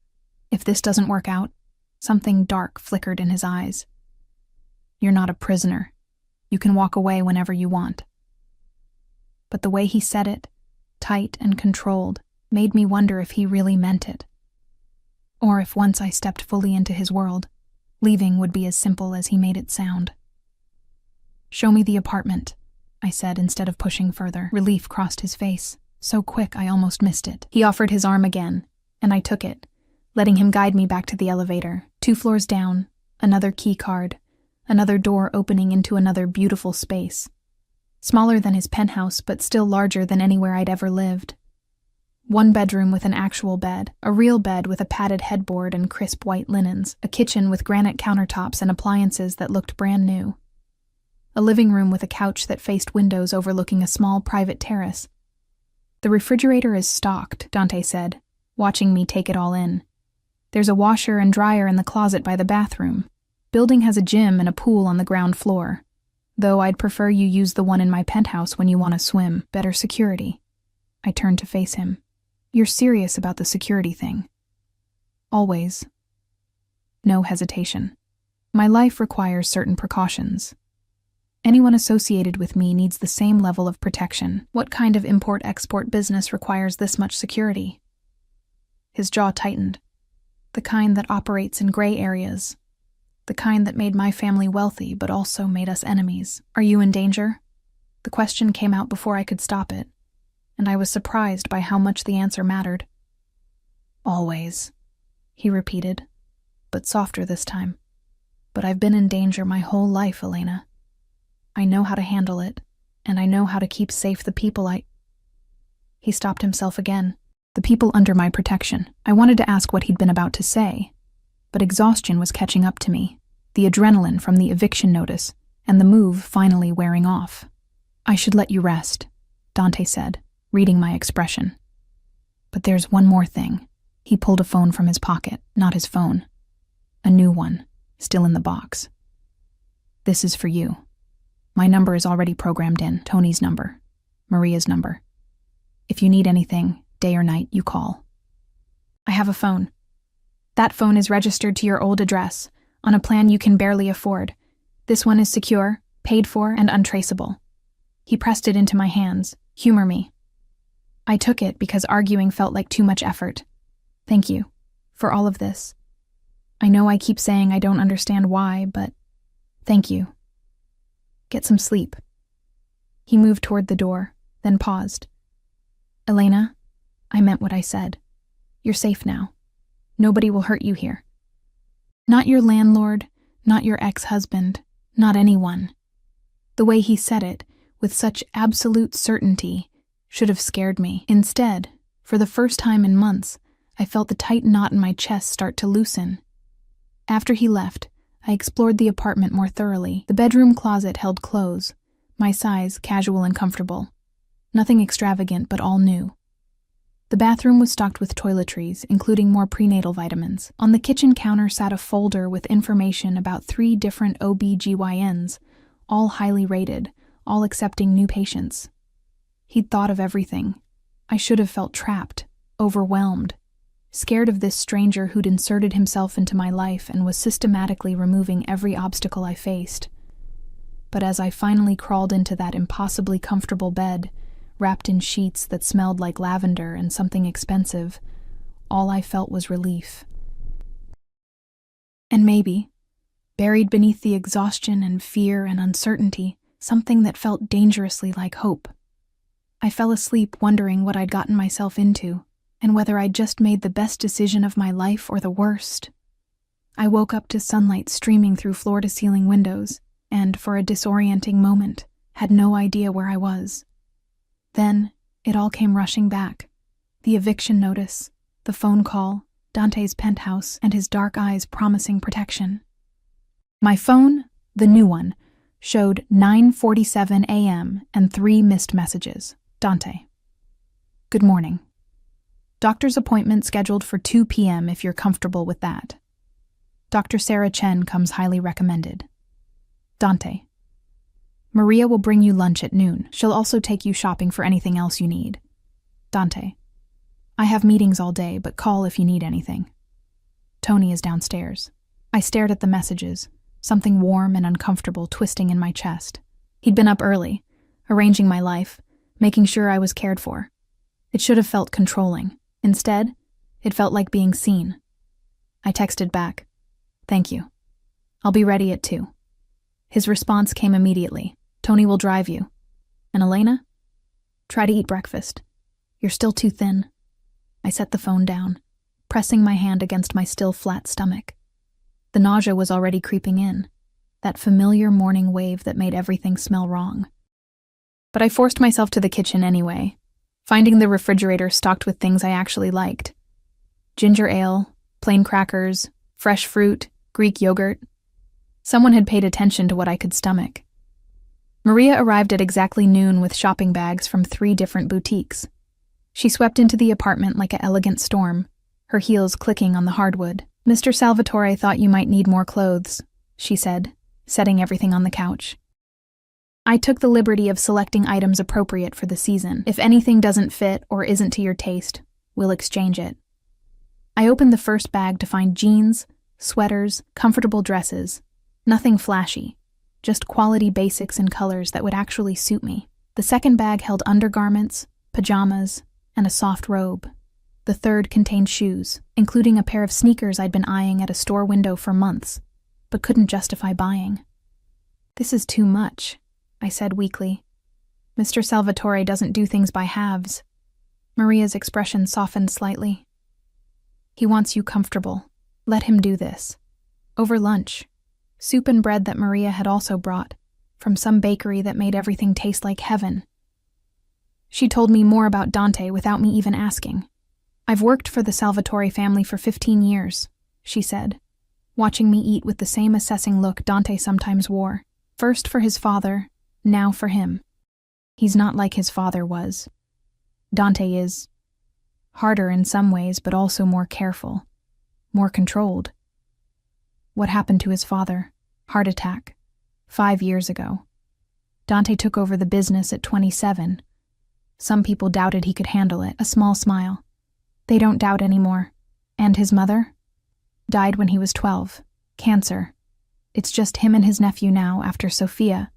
if this doesn't work out, something dark flickered in his eyes. You're not a prisoner. You can walk away whenever you want. But the way he said it, tight and controlled, made me wonder if he really meant it. Or if once I stepped fully into his world, leaving would be as simple as he made it sound. Show me the apartment, I said instead of pushing further. Relief crossed his face, so quick I almost missed it. He offered his arm again, and I took it, letting him guide me back to the elevator. 2 floors down, another key card, another door opening into another beautiful space. Smaller than his penthouse, but still larger than anywhere I'd ever lived. 1 bedroom with an actual bed, a real bed with a padded headboard and crisp white linens, a kitchen with granite countertops and appliances that looked brand new. A living room with a couch that faced windows overlooking a small private terrace. The refrigerator is stocked, Dante said, watching me take it all in. There's a washer and dryer in the closet by the bathroom. Building has a gym and a pool on the ground floor. Though I'd prefer you use the one in my penthouse when you want to swim. Better security. I turned to face him. You're serious about the security thing. Always. No hesitation. My life requires certain precautions. Anyone associated with me needs the same level of protection. What kind of import-export business requires this much security? His jaw tightened. The kind that operates in gray areas. The kind that made my family wealthy but also made us enemies. Are you in danger? The question came out before I could stop it, and I was surprised by how much the answer mattered. Always, he repeated, but softer this time. But I've been in danger my whole life, Elena. I know how to handle it, and I know how to keep safe the people He stopped himself again. The people under my protection. I wanted to ask what he'd been about to say, but exhaustion was catching up to me, the adrenaline from the eviction notice, and the move finally wearing off. I should let you rest, Dante said, reading my expression. But there's one more thing. He pulled a phone from his pocket, not his phone. A new one, still in the box. This is for you. My number is already programmed in, Tony's number, Maria's number. If you need anything, day or night, you call. I have a phone. That phone is registered to your old address, on a plan you can barely afford. This one is secure, paid for, and untraceable. He pressed it into my hands. Humor me. I took it because arguing felt like too much effort. Thank you for all of this. I know I keep saying I don't understand why, but thank you. Get some sleep. He moved toward the door, then paused. Elena, I meant what I said. You're safe now. Nobody will hurt you here. Not your landlord, not your ex-husband, not anyone. The way he said it, with such absolute certainty, should have scared me. Instead, for the first time in months, I felt the tight knot in my chest start to loosen. After he left, I explored the apartment more thoroughly. The bedroom closet held clothes, my size, casual and comfortable. Nothing extravagant, but all new. The bathroom was stocked with toiletries, including more prenatal vitamins. On the kitchen counter sat a folder with information about 3 different OB-GYNs, all highly rated, all accepting new patients. He'd thought of everything. I should have felt trapped, overwhelmed, scared of this stranger who'd inserted himself into my life and was systematically removing every obstacle I faced. But as I finally crawled into that impossibly comfortable bed, wrapped in sheets that smelled like lavender and something expensive, all I felt was relief. And maybe, buried beneath the exhaustion and fear and uncertainty, something that felt dangerously like hope. I fell asleep wondering what I'd gotten myself into, and whether I'd just made the best decision of my life or the worst. I woke up to sunlight streaming through floor-to-ceiling windows, and, for a disorienting moment, had no idea where I was. Then, it all came rushing back. The eviction notice, the phone call, Dante's penthouse, and his dark eyes promising protection. My phone, the new one, showed 9:47 a.m. and 3 missed messages. Dante. Good morning. Doctor's appointment scheduled for 2 p.m. if you're comfortable with that. Dr. Sarah Chen comes highly recommended. Dante. Maria will bring you lunch at noon. She'll also take you shopping for anything else you need. Dante. I have meetings all day, but call if you need anything. Tony is downstairs. I stared at the messages, something warm and uncomfortable twisting in my chest. He'd been up early, arranging my life, making sure I was cared for. It should have felt controlling. Instead, it felt like being seen. I texted back, "Thank you. I'll be ready at 2. His response came immediately. Tony will drive you. And Elena? Try to eat breakfast. You're still too thin. I set the phone down, pressing my hand against my still flat stomach. The nausea was already creeping in, that familiar morning wave that made everything smell wrong. But I forced myself to the kitchen anyway, finding the refrigerator stocked with things I actually liked. Ginger ale, plain crackers, fresh fruit, Greek yogurt. Someone had paid attention to what I could stomach. Maria arrived at exactly noon with shopping bags from 3 different boutiques. She swept into the apartment like an elegant storm, her heels clicking on the hardwood. "Mr. Salvatore thought you might need more clothes," she said, setting everything on the couch. I took the liberty of selecting items appropriate for the season. If anything doesn't fit or isn't to your taste, we'll exchange it. I opened the first bag to find jeans, sweaters, comfortable dresses. Nothing flashy, just quality basics and colors that would actually suit me. The second bag held undergarments, pajamas, and a soft robe. The third contained shoes, including a pair of sneakers I'd been eyeing at a store window for months, but couldn't justify buying. "This is too much," I said weakly. "Mr. Salvatore doesn't do things by halves." Maria's expression softened slightly. "He wants you comfortable. Let him do this." Over lunch, soup and bread that Maria had also brought, from some bakery that made everything taste like heaven. She told me more about Dante without me even asking. "I've worked for the Salvatore family for 15 years, she said, watching me eat with the same assessing look Dante sometimes wore. First for his father, now for him. He's not like his father was. Dante is harder in some ways, but also more careful, more controlled. What happened to his father? Heart attack. 5 years ago. Dante took over the business at 27. Some people doubted he could handle it. A small smile. They don't doubt anymore. And his mother? Died when he was 12. Cancer. It's just him and his nephew now after Sophia."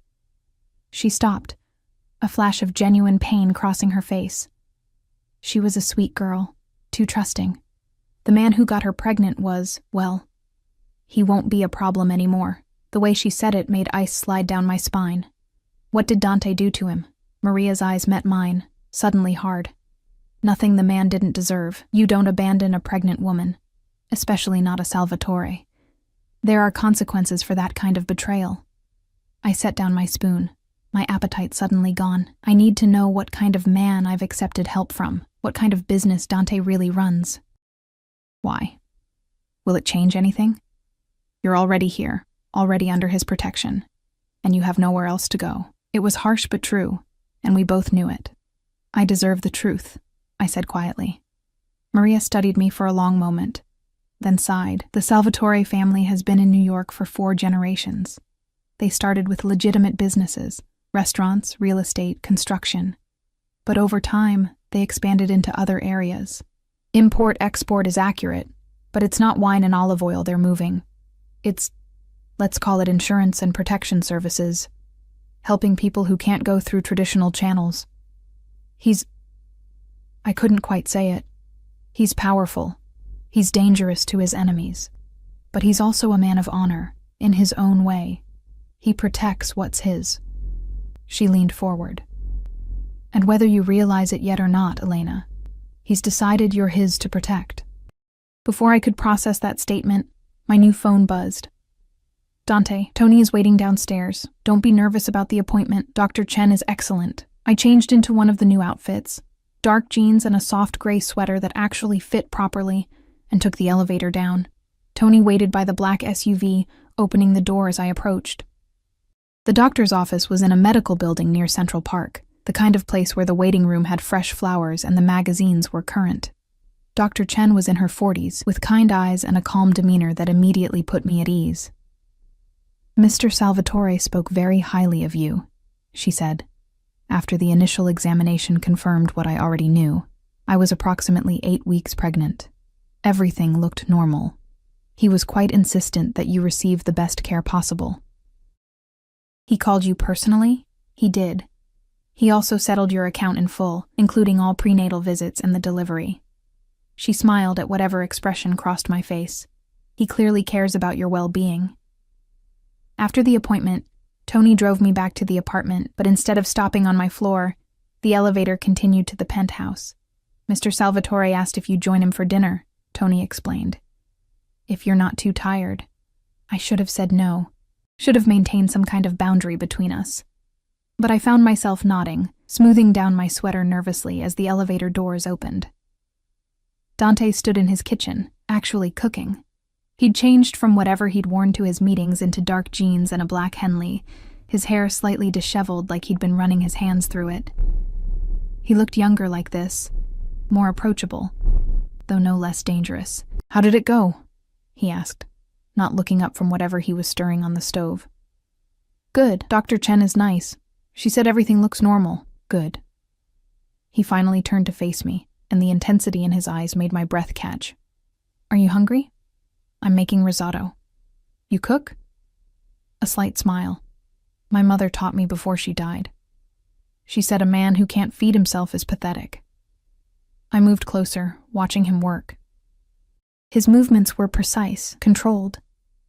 She stopped, a flash of genuine pain crossing her face. She was a sweet girl, too trusting. The man who got her pregnant was, well, he won't be a problem anymore. The way she said it made ice slide down my spine. What did Dante do to him? Maria's eyes met mine, suddenly hard. Nothing the man didn't deserve. You don't abandon a pregnant woman, especially not a Salvatore. There are consequences for that kind of betrayal. I set down my spoon, my appetite suddenly gone. I need to know what kind of man I've accepted help from, what kind of business Dante really runs. Why? Will it change anything? You're already here, already under his protection, and you have nowhere else to go. It was harsh but true, and we both knew it. I deserve the truth, I said quietly. Maria studied me for a long moment, then sighed. The Salvatore family has been in New York for 4 generations. They started with legitimate businesses, restaurants, real estate, construction. But over time, they expanded into other areas. Import-export is accurate, but it's not wine and olive oil they're moving. It's, let's call it insurance and protection services, helping people who can't go through traditional channels. I couldn't quite say it. He's powerful. He's dangerous to his enemies. But he's also a man of honor, in his own way. He protects what's his. She leaned forward. And whether you realize it yet or not, Elena, he's decided you're his to protect. Before I could process that statement, my new phone buzzed. Dante, Tony is waiting downstairs. Don't be nervous about the appointment. Dr. Chen is excellent. I changed into one of the new outfits, dark jeans and a soft gray sweater that actually fit properly, and took the elevator down. Tony waited by the black SUV, opening the door as I approached. The doctor's office was in a medical building near Central Park, the kind of place where the waiting room had fresh flowers and the magazines were current. Dr. Chen was in her 40s, with kind eyes and a calm demeanor that immediately put me at ease. Mr. Salvatore spoke very highly of you, she said. After the initial examination confirmed what I already knew, I was approximately 8 weeks pregnant. Everything looked normal. He was quite insistent that you receive the best care possible. He called you personally? He did. He also settled your account in full, including all prenatal visits and the delivery. She smiled at whatever expression crossed my face. He clearly cares about your well-being. After the appointment, Tony drove me back to the apartment, but instead of stopping on my floor, the elevator continued to the penthouse. Mr. Salvatore asked if you'd join him for dinner, Tony explained. If you're not too tired. I should have said no. Should have maintained some kind of boundary between us. But I found myself nodding, smoothing down my sweater nervously as the elevator doors opened. Dante stood in his kitchen, actually cooking. He'd changed from whatever he'd worn to his meetings into dark jeans and a black Henley, his hair slightly disheveled like he'd been running his hands through it. He looked younger like this, more approachable, though no less dangerous. How did it go? He asked, not looking up from whatever he was stirring on the stove. Good. Dr. Chen is nice. She said everything looks normal. Good. He finally turned to face me, and the intensity in his eyes made my breath catch. Are you hungry? I'm making risotto. You cook? A slight smile. My mother taught me before she died. She said a man who can't feed himself is pathetic. I moved closer, watching him work. His movements were precise, controlled,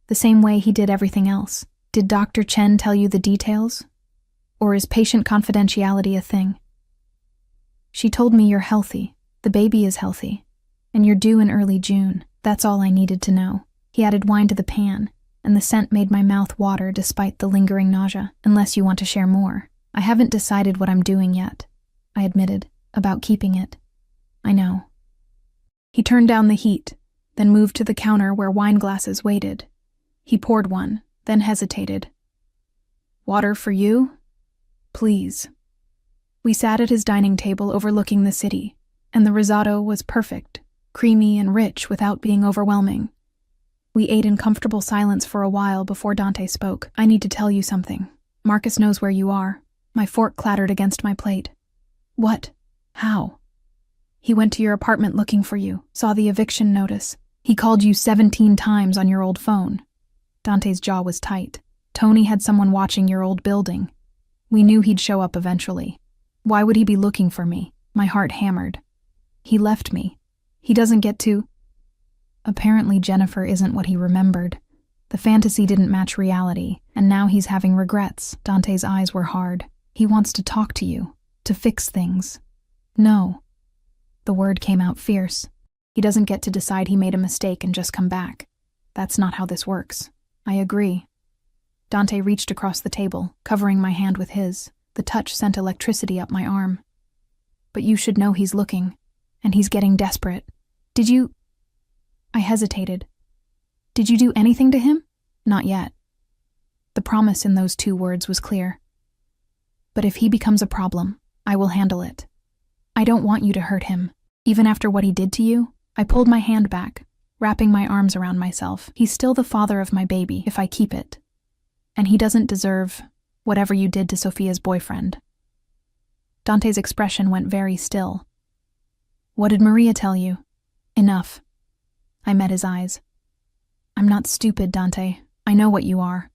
the same way he did everything else. Did Dr. Chen tell you the details? Or is patient confidentiality a thing? She told me you're healthy, the baby is healthy, and you're due in early June. That's all I needed to know. He added wine to the pan, and the scent made my mouth water despite the lingering nausea. Unless you want to share more. I haven't decided what I'm doing yet, I admitted, about keeping it. I know. He turned down the heat, then moved to the counter where wine glasses waited. He poured one, then hesitated. Water for you? Please. We sat at his dining table overlooking the city, and the risotto was perfect, creamy and rich without being overwhelming. We ate in comfortable silence for a while before Dante spoke. I need to tell you something. Marcus knows where you are. My fork clattered against my plate. What? How? He went to your apartment looking for you, saw the eviction notice. He called you 17 times on your old phone. Dante's jaw was tight. Tony had someone watching your old building. We knew he'd show up eventually. Why would he be looking for me? My heart hammered. He left me. He doesn't get to... Apparently Jennifer isn't what he remembered. The fantasy didn't match reality, and now he's having regrets. Dante's eyes were hard. He wants to talk to you, to fix things. No. The word came out fierce. He doesn't get to decide he made a mistake and just come back. That's not how this works. I agree. Dante reached across the table, covering my hand with his. The touch sent electricity up my arm. But you should know he's looking, and he's getting desperate. Did you... I hesitated. Did you do anything to him? Not yet. The promise in those 2 words was clear. But if he becomes a problem, I will handle it. I don't want you to hurt him. Even after what he did to you, I pulled my hand back, wrapping my arms around myself. He's still the father of my baby, if I keep it. And he doesn't deserve whatever you did to Sophia's boyfriend. Dante's expression went very still. What did Maria tell you? Enough. I met his eyes. I'm not stupid, Dante. I know what you are.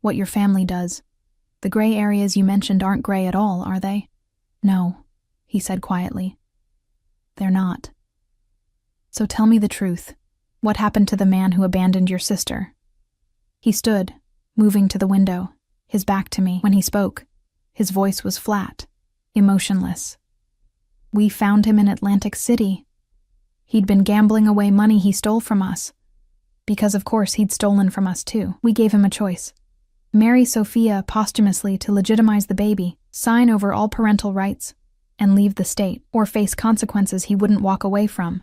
What your family does. The gray areas you mentioned aren't gray at all, are they? No, he said quietly. They're not. So tell me the truth. What happened to the man who abandoned your sister? He stood, moving to the window, his back to me. When he spoke, his voice was flat, emotionless. We found him in Atlantic City. He'd been gambling away money he stole from us. Because of course he'd stolen from us too. We gave him a choice. Marry Sophia posthumously to legitimize the baby, sign over all parental rights, and leave the state, or face consequences he wouldn't walk away from.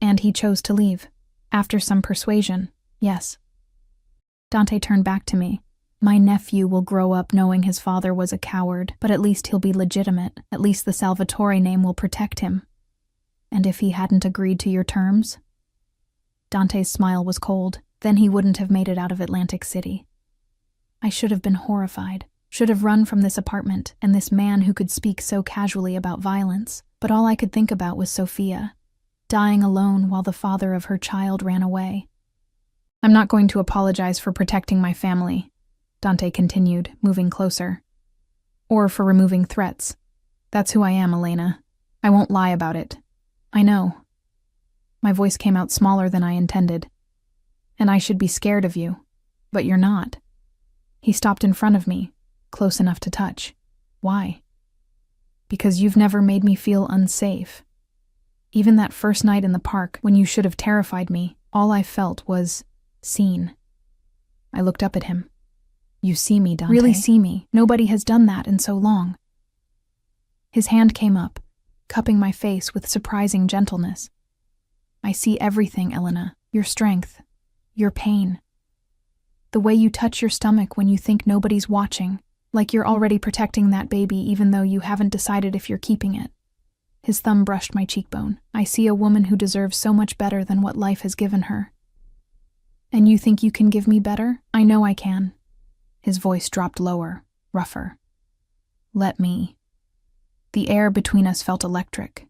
And he chose to leave. After some persuasion, yes. Dante turned back to me. My nephew will grow up knowing his father was a coward, but at least he'll be legitimate. At least the Salvatore name will protect him. And if he hadn't agreed to your terms? Dante's smile was cold. Then he wouldn't have made it out of Atlantic City. I should have been horrified. Should have run from this apartment and this man who could speak so casually about violence. But all I could think about was Sophia, dying alone while the father of her child ran away. I'm not going to apologize for protecting my family, Dante continued, moving closer. Or for removing threats. That's who I am, Elena. I won't lie about it. I know. My voice came out smaller than I intended. And I should be scared of you. But you're not. He stopped in front of me, close enough to touch. Why? Because you've never made me feel unsafe. Even that first night in the park, when you should have terrified me, all I felt was seen. I looked up at him. You see me, Dante. Really see me. Nobody has done that in so long. His hand came up, cupping my face with surprising gentleness. I see everything, Elena. Your strength. Your pain. The way you touch your stomach when you think nobody's watching, like you're already protecting that baby even though you haven't decided if you're keeping it. His thumb brushed my cheekbone. I see a woman who deserves so much better than what life has given her. And you think you can give me better? I know I can. His voice dropped lower, rougher. Let me. The air between us felt electric,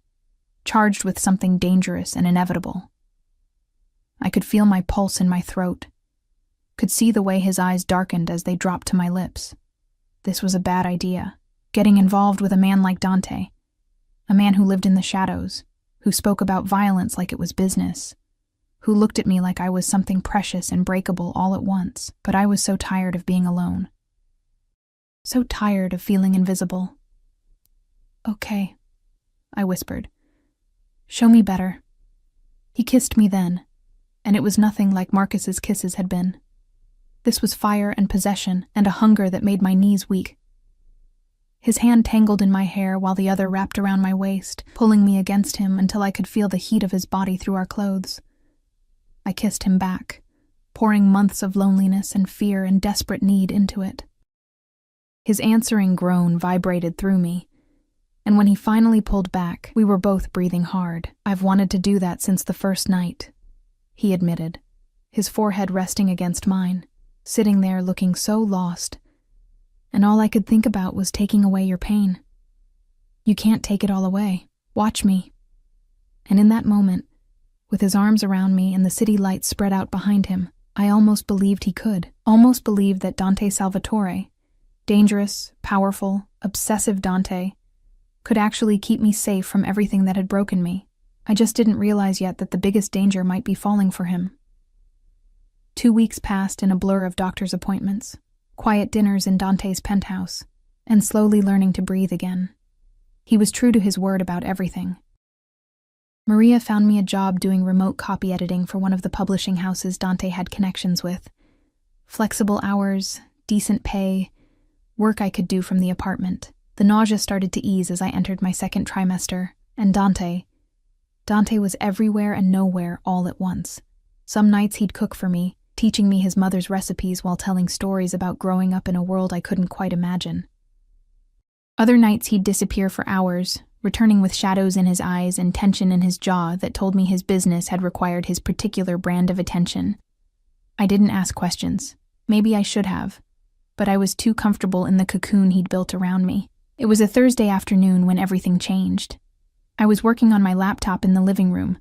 charged with something dangerous and inevitable. I could feel my pulse in my throat, could see the way his eyes darkened as they dropped to my lips. This was a bad idea, getting involved with a man like Dante, a man who lived in the shadows, who spoke about violence like it was business, who looked at me like I was something precious and breakable all at once. But I was so tired of being alone. So tired of feeling invisible. Okay, I whispered. Show me better. He kissed me then, and it was nothing like Marcus's kisses had been. This was fire and possession and a hunger that made my knees weak. His hand tangled in my hair while the other wrapped around my waist, pulling me against him until I could feel the heat of his body through our clothes. I kissed him back, pouring months of loneliness and fear and desperate need into it. His answering groan vibrated through me, and when he finally pulled back, we were both breathing hard. I've wanted to do that since the first night, he admitted, his forehead resting against mine, sitting there looking so lost. And all I could think about was taking away your pain. You can't take it all away. Watch me. And in that moment, with his arms around me and the city lights spread out behind him, I almost believed he could. Almost believed that Dante Salvatore, dangerous, powerful, obsessive Dante, could actually keep me safe from everything that had broken me. I just didn't realize yet that the biggest danger might be falling for him. 2 weeks passed in a blur of doctor's appointments, quiet dinners in Dante's penthouse, and slowly learning to breathe again. He was true to his word about everything. Maria found me a job doing remote copy editing for one of the publishing houses Dante had connections with. Flexible hours, decent pay, work I could do from the apartment. The nausea started to ease as I entered my second trimester, and Dante was everywhere and nowhere all at once. Some nights he'd cook for me, teaching me his mother's recipes while telling stories about growing up in a world I couldn't quite imagine. Other nights he'd disappear for hours, returning with shadows in his eyes and tension in his jaw that told me his business had required his particular brand of attention. I didn't ask questions. Maybe I should have. But I was too comfortable in the cocoon he'd built around me. It was a Thursday afternoon when everything changed. I was working on my laptop in the living room,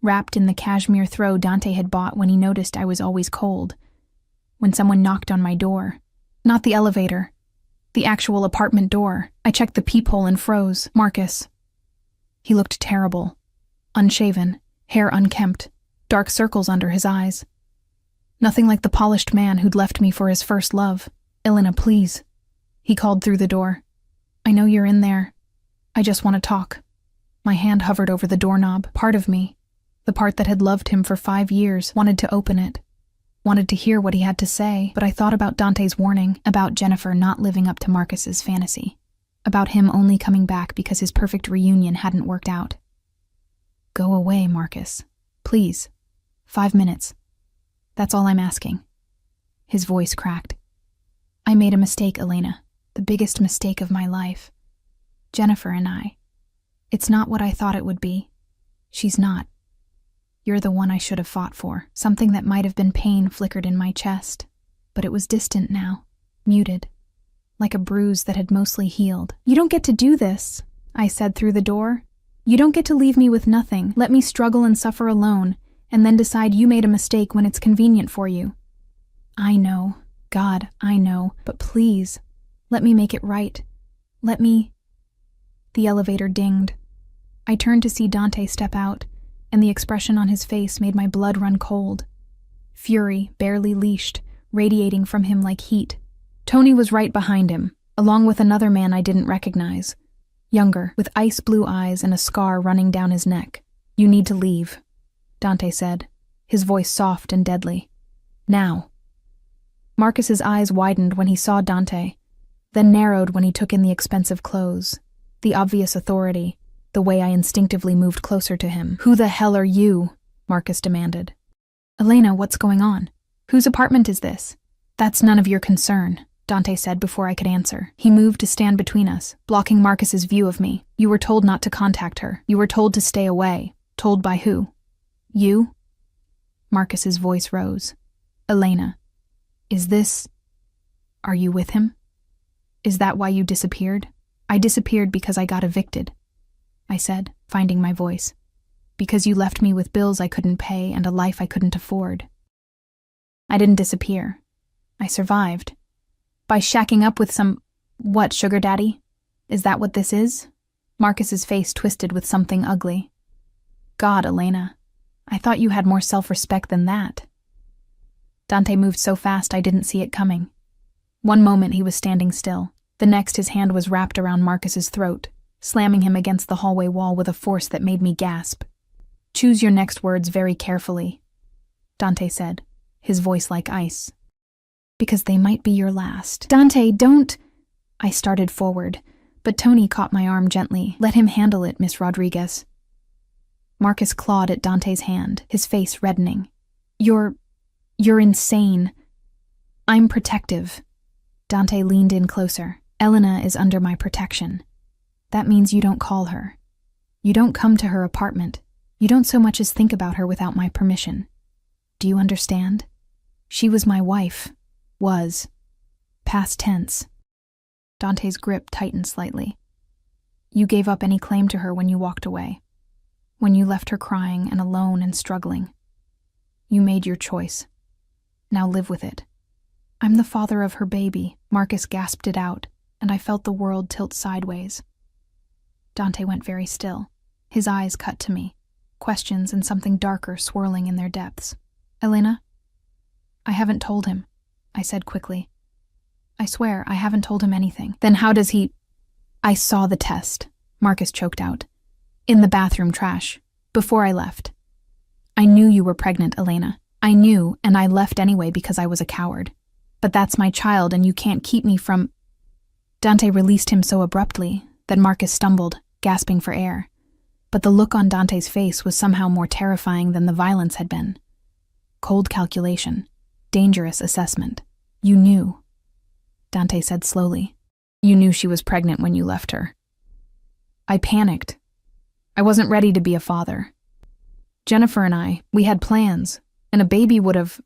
wrapped in the cashmere throw Dante had bought when he noticed I was always cold, when someone knocked on my door. Not the elevator. The actual apartment door. I checked the peephole and froze. Marcus. He looked terrible. Unshaven, hair unkempt, dark circles under his eyes. Nothing like the polished man who'd left me for his first love. Elena, please. He called through the door. I know you're in there. I just want to talk. My hand hovered over the doorknob. Part of me, the part that had loved him for 5 years, wanted to open it. Wanted to hear what he had to say, but I thought about Dante's warning, about Jennifer not living up to Marcus's fantasy, about him only coming back because his perfect reunion hadn't worked out. Go away, Marcus. Please. 5 minutes. That's all I'm asking. His voice cracked. I made a mistake, Elena. The biggest mistake of my life. Jennifer and I. It's not what I thought it would be. She's not. You're the one I should have fought for. Something that might have been pain flickered in my chest, but it was distant now, muted, like a bruise that had mostly healed. You don't get to do this, I said through the door. You don't get to leave me with nothing, let me struggle and suffer alone, and then decide you made a mistake when it's convenient for you. I know, God, I know, but please, let me make it right. Let me... The elevator dinged. I turned to see Dante step out, and the expression on his face made my blood run cold. Fury, barely leashed, radiating from him like heat. Tony was right behind him, along with another man I didn't recognize. Younger, with ice-blue eyes and a scar running down his neck. You need to leave, Dante said, his voice soft and deadly. Now. Marcus's eyes widened when he saw Dante, then narrowed when he took in the expensive clothes, the obvious authority, the way I instinctively moved closer to him. Who the hell are you? Marcus demanded. Elena, what's going on? Whose apartment is this? That's none of your concern, Dante said before I could answer. He moved to stand between us, blocking Marcus's view of me. You were told not to contact her. You were told to stay away. Told by who? You? Marcus's voice rose. Elena, is this... Are you with him? Is that why you disappeared? I disappeared because I got evicted, I said, finding my voice. Because you left me with bills I couldn't pay and a life I couldn't afford. I didn't disappear. I survived. By shacking up with some... What, sugar daddy? Is that what this is? Marcus's face twisted with something ugly. God, Elena, I thought you had more self-respect than that. Dante moved so fast I didn't see it coming. One moment he was standing still. The next his hand was wrapped around Marcus's throat, slamming him against the hallway wall with a force that made me gasp. Choose your next words very carefully, Dante said, his voice like ice. Because they might be your last. Dante, don't... I started forward, but Tony caught my arm gently. Let him handle it, Miss Rodriguez. Marcus clawed at Dante's hand, his face reddening. You're insane. I'm protective. Dante leaned in closer. Elena is under my protection. That means you don't call her. You don't come to her apartment. You don't so much as think about her without my permission. Do you understand? She was my wife. Was. Past tense. Dante's grip tightened slightly. You gave up any claim to her when you walked away. When you left her crying and alone and struggling. You made your choice. Now live with it. I'm the father of her baby. Marcus gasped it out, and I felt the world tilt sideways. Dante went very still, his eyes cut to me, questions and something darker swirling in their depths. Elena? I haven't told him, I said quickly. I swear, I haven't told him anything. Then how does he... I saw the test, Marcus choked out. In the bathroom trash, before I left. I knew you were pregnant, Elena. I knew, and I left anyway because I was a coward. But that's my child, and you can't keep me from... Dante released him so abruptly that Marcus stumbled, gasping for air. But the look on Dante's face was somehow more terrifying than the violence had been. Cold calculation. dangerous assessment. You knew, Dante said slowly. You knew she was pregnant when you left her. I panicked. I wasn't ready to be a father. Jennifer and I, we had plans, and a baby would have...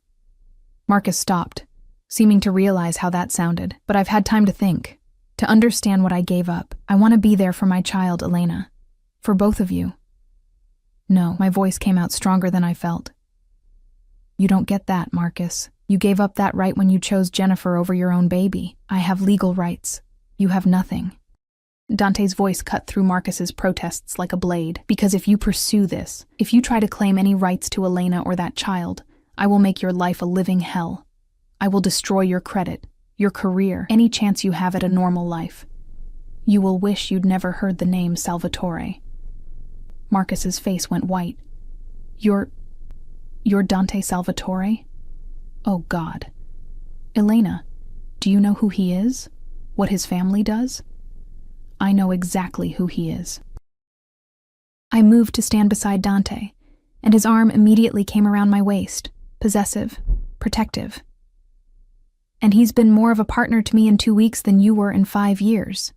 Marcus stopped, seeming to realize how that sounded, but I've had time to think, to understand what I gave up. I want to be there for my child, Elena. For both of you. No, my voice came out stronger than I felt. You don't get that, Marcus. You gave up that right when you chose Jennifer over your own baby. I have legal rights. You have nothing. Dante's voice cut through Marcus's protests like a blade. Because if you pursue this, if you try to claim any rights to Elena or that child, I will make your life a living hell. I will destroy your credit, your career, any chance you have at a normal life. You will wish you'd never heard the name Salvatore. Marcus's face went white. You're Dante Salvatore? Oh God. Elena, do you know who he is? What his family does? I know exactly who he is. I moved to stand beside Dante, and his arm immediately came around my waist, possessive, protective. And he's been more of a partner to me in 2 weeks than you were in 5 years.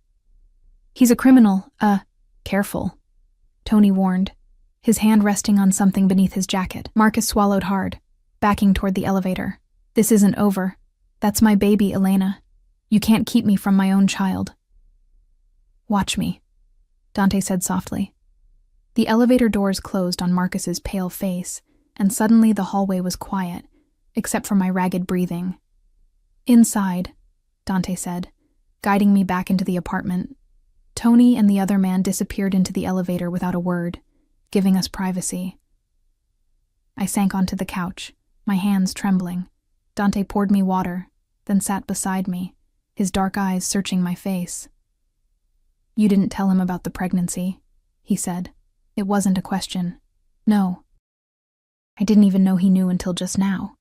He's a criminal, careful, Tony warned, his hand resting on something beneath his jacket. Marcus swallowed hard, backing toward the elevator. This isn't over. That's my baby, Elena. You can't keep me from my own child. Watch me, Dante said softly. The elevator doors closed on Marcus's pale face, and suddenly the hallway was quiet, except for my ragged breathing. Inside, Dante said, guiding me back into the apartment. Tony and the other man disappeared into the elevator without a word, giving us privacy. I sank onto the couch, my hands trembling. Dante poured me water, then sat beside me, his dark eyes searching my face. You didn't tell him about the pregnancy, he said. It wasn't a question. No. I didn't even know he knew until just now.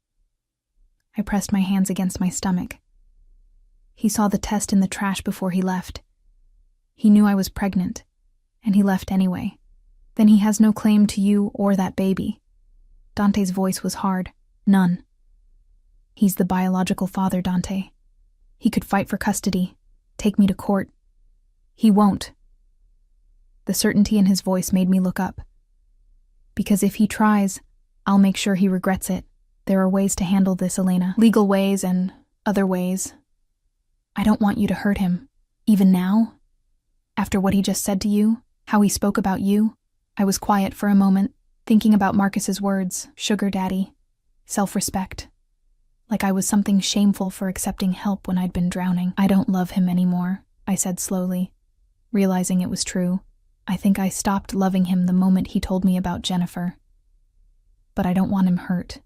I pressed my hands against my stomach. He saw the test in the trash before he left. He knew I was pregnant, and he left anyway. Then he has no claim to you or that baby. Dante's voice was hard. None. He's the biological father, Dante. He could fight for custody, take me to court. He won't. The certainty in his voice made me look up. Because if he tries, I'll make sure he regrets it. There are ways to handle this, Elena. Legal ways and other ways. I don't want you to hurt him. Even now? After what he just said to you, how he spoke about you? I was quiet for a moment, thinking about Marcus's words, sugar daddy, self-respect. Like I was something shameful for accepting help when I'd been drowning. I don't love him anymore, I said slowly, realizing it was true. I think I stopped loving him the moment he told me about Jennifer. But I don't want him hurt.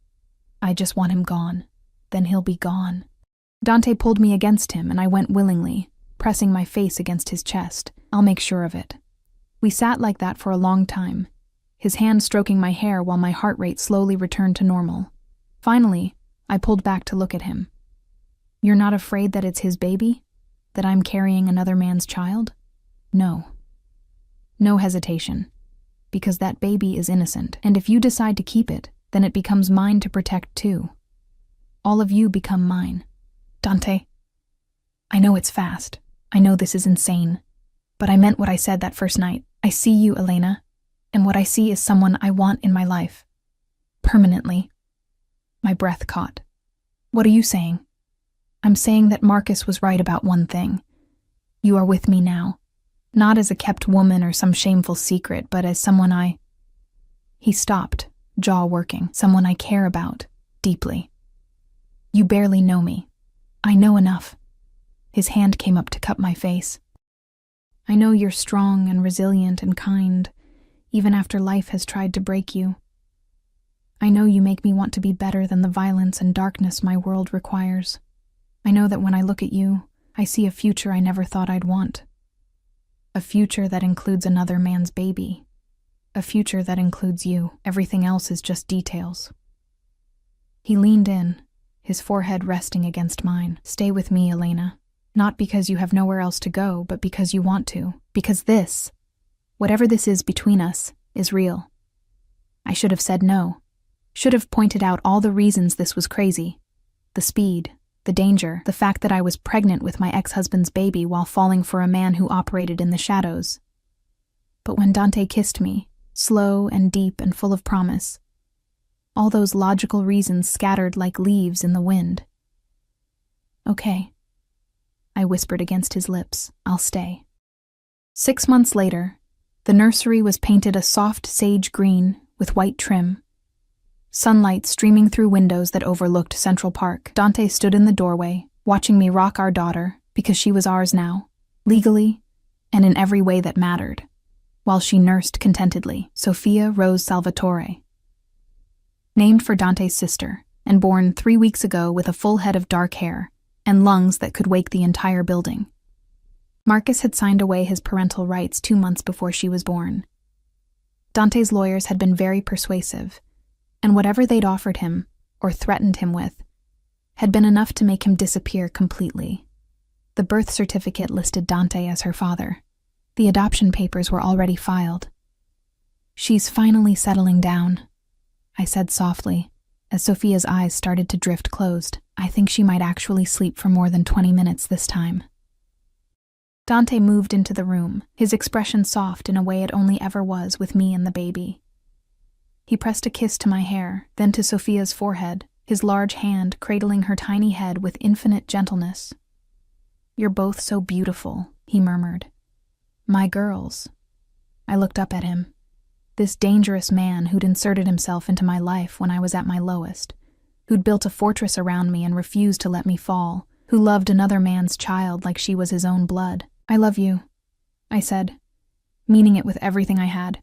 I just want him gone. Then he'll be gone. Dante pulled me against him, and I went willingly, pressing my face against his chest. I'll make sure of it. We sat like that for a long time, his hand stroking my hair while my heart rate slowly returned to normal. Finally, I pulled back to look at him. You're not afraid that it's his baby? That I'm carrying another man's child? No. No hesitation. Because that baby is innocent, and if you decide to keep it, then it becomes mine to protect too. All of you become mine. Dante, I know it's fast. I know this is insane. But I meant what I said that first night. I see you, Elena, and what I see is someone I want in my life. Permanently. My breath caught. What are you saying? I'm saying that Marcus was right about one thing. You are with me now. Not as a kept woman or some shameful secret, but as someone I... He stopped, jaw working. Someone I care about, deeply. You barely know me. I know enough. His hand came up to cup my face. I know you're strong and resilient and kind, even after life has tried to break you. I know you make me want to be better than the violence and darkness my world requires. I know that when I look at you, I see a future I never thought I'd want. A future that includes another man's baby. A future that includes you. Everything else is just details. He leaned in, his forehead resting against mine. Stay with me, Elena. Not because you have nowhere else to go, but because you want to. Because this, whatever this is between us, is real. I should have said no. Should have pointed out all the reasons this was crazy. the speed, the danger, the fact that I was pregnant with my ex-husband's baby while falling for a man who operated in the shadows. But when Dante kissed me, slow and deep and full of promise, all those logical reasons scattered like leaves in the wind. "Okay," I whispered against his lips. "I'll stay." 6 months later, the nursery was painted a soft sage green with white trim, sunlight streaming through windows that overlooked Central Park. Dante stood in the doorway, watching me rock our daughter, because she was ours now, legally and in every way that mattered, while she nursed contentedly. Sofia Rose Salvatore. Named for Dante's sister, and born 3 weeks ago with a full head of dark hair and lungs that could wake the entire building. Marcus had signed away his parental rights 2 months before she was born. Dante's lawyers had been very persuasive, and whatever they'd offered him, or threatened him with, had been enough to make him disappear completely. The birth certificate listed Dante as her father. The adoption papers were already filed. "She's finally settling down," I said softly, as Sophia's eyes started to drift closed. "I think she might actually sleep for more than 20 minutes this time." Dante moved into the room, his expression soft in a way it only ever was with me and the baby. He pressed a kiss to my hair, then to Sophia's forehead, his large hand cradling her tiny head with infinite gentleness. "You're both so beautiful," he murmured. "My girls." I looked up at him. This dangerous man who'd inserted himself into my life when I was at my lowest, who'd built a fortress around me and refused to let me fall, who loved another man's child like she was his own blood. "I love you," I said, meaning it with everything I had.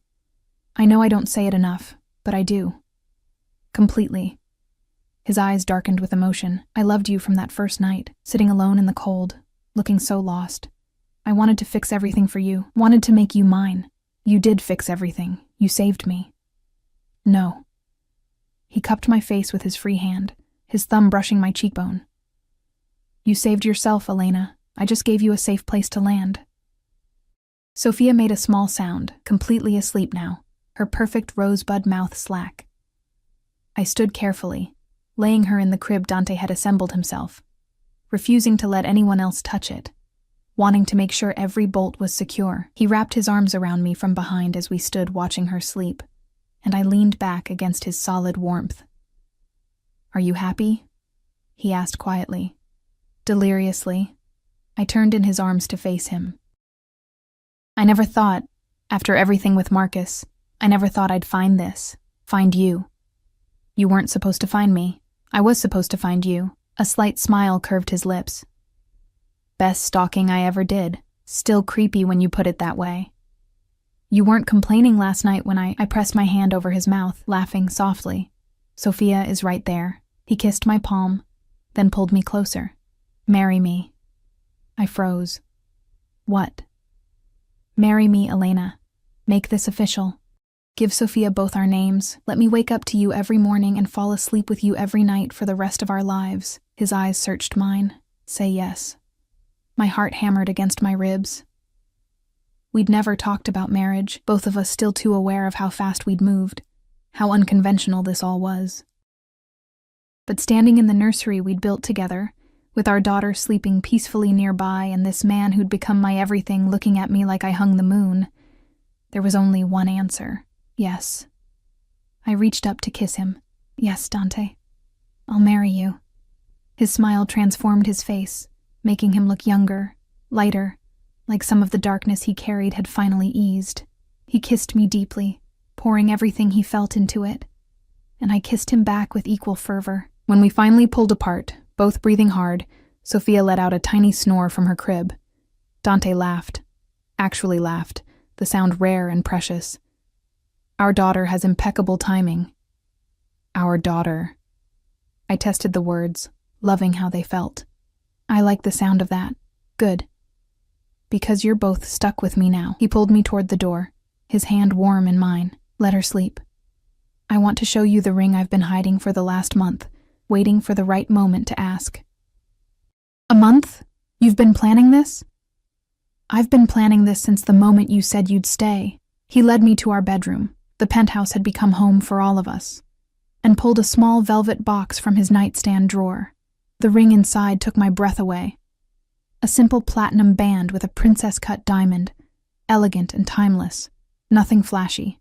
I know I don't say it enough, but I do. Completely. His eyes darkened with emotion. "I loved you from that first night, sitting alone in the cold, looking so lost. I wanted to fix everything for you, wanted to make you mine. You did fix everything. You saved me." "No." He cupped my face with his free hand, his thumb brushing my cheekbone. "You saved yourself, Elena. I just gave you a safe place to land." Sophia made a small sound, completely asleep now, her perfect rosebud mouth slack. I stood carefully, laying her in the crib Dante had assembled himself, refusing to let anyone else touch it, wanting to make sure every bolt was secure. He wrapped his arms around me from behind as we stood watching her sleep, and I leaned back against his solid warmth. "Are you happy?" he asked quietly. Deliriously, I turned in his arms to face him. "I never thought, after everything with Marcus, I never thought I'd find you. You weren't supposed to find me. I was supposed to find you." A slight smile curved his lips. "Best stalking I ever did. Still creepy when you put it that way. You weren't complaining last night when I pressed my hand over his mouth, laughing softly. Sophia is right there." He kissed my palm, then pulled me closer. "Marry me." I froze. "What?" "Marry me, Elena. Make this official. Give Sophia both our names. Let me wake up to you every morning and fall asleep with you every night for the rest of our lives." His eyes searched mine. "Say yes." My heart hammered against my ribs. We'd never talked about marriage, both of us still too aware of how fast we'd moved, how unconventional this all was. But standing in the nursery we'd built together, with our daughter sleeping peacefully nearby and this man who'd become my everything looking at me like I hung the moon, there was only one answer: yes. I reached up to kiss him. "Yes, Dante. I'll marry you." His smile transformed his face, making him look younger, lighter, like some of the darkness he carried had finally eased. He kissed me deeply, pouring everything he felt into it, and I kissed him back with equal fervor. When we finally pulled apart, both breathing hard, Sophia let out a tiny snore from her crib. Dante laughed. Actually laughed, the sound rare and precious. Our daughter has impeccable timing. Our daughter. I tested the words, loving how they felt. I like the sound of that. Good. Because you're both stuck with me now. He pulled me toward the door, his hand warm in mine. Let her sleep. I want to show you the ring I've been hiding for the last month, waiting for the right moment to ask. A month? You've been planning this? I've been planning this since the moment you said you'd stay. He led me to our bedroom. The penthouse had become home for all of us, and pulled a small velvet box from his nightstand drawer. The ring inside took my breath away. A simple platinum band with a princess-cut diamond, elegant and timeless. Nothing flashy.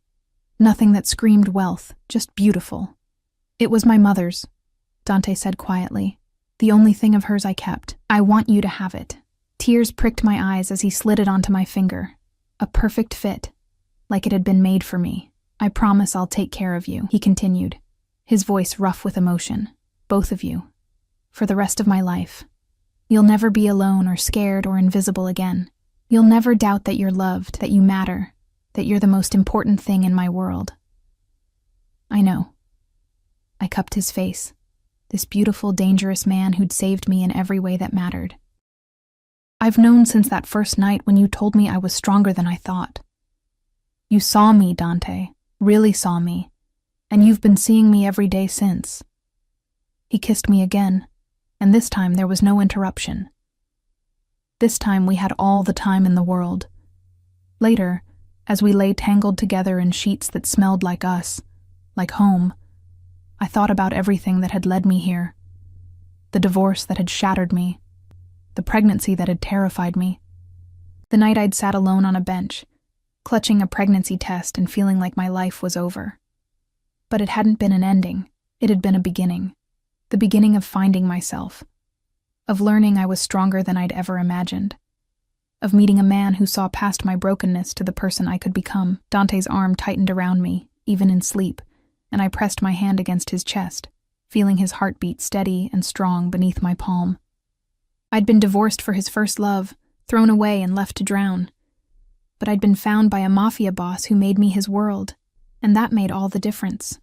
Nothing that screamed wealth, just beautiful. It was my mother's, Dante said quietly. The only thing of hers I kept. I want you to have it. Tears pricked my eyes as he slid it onto my finger. A perfect fit, like it had been made for me. I promise I'll take care of you, he continued, his voice rough with emotion. Both of you. For the rest of my life. You'll never be alone or scared or invisible again. You'll never doubt that you're loved, that you matter, that you're the most important thing in my world. I know. I cupped his face, this beautiful, dangerous man who'd saved me in every way that mattered. I've known since that first night when you told me I was stronger than I thought. You saw me, Dante, really saw me, and you've been seeing me every day since. He kissed me again, and this time there was no interruption. This time we had all the time in the world. Later, as we lay tangled together in sheets that smelled like us, like home, I thought about everything that had led me here. The divorce that had shattered me, the pregnancy that had terrified me, the night I'd sat alone on a bench, clutching a pregnancy test and feeling like my life was over. But it hadn't been an ending, it had been a beginning. The beginning of finding myself, of learning I was stronger than I'd ever imagined, of meeting a man who saw past my brokenness to the person I could become. Dante's arm tightened around me, even in sleep, and I pressed my hand against his chest, feeling his heartbeat steady and strong beneath my palm. I'd been divorced for his first love, thrown away and left to drown. But I'd been found by a mafia boss who made me his world, and that made all the difference.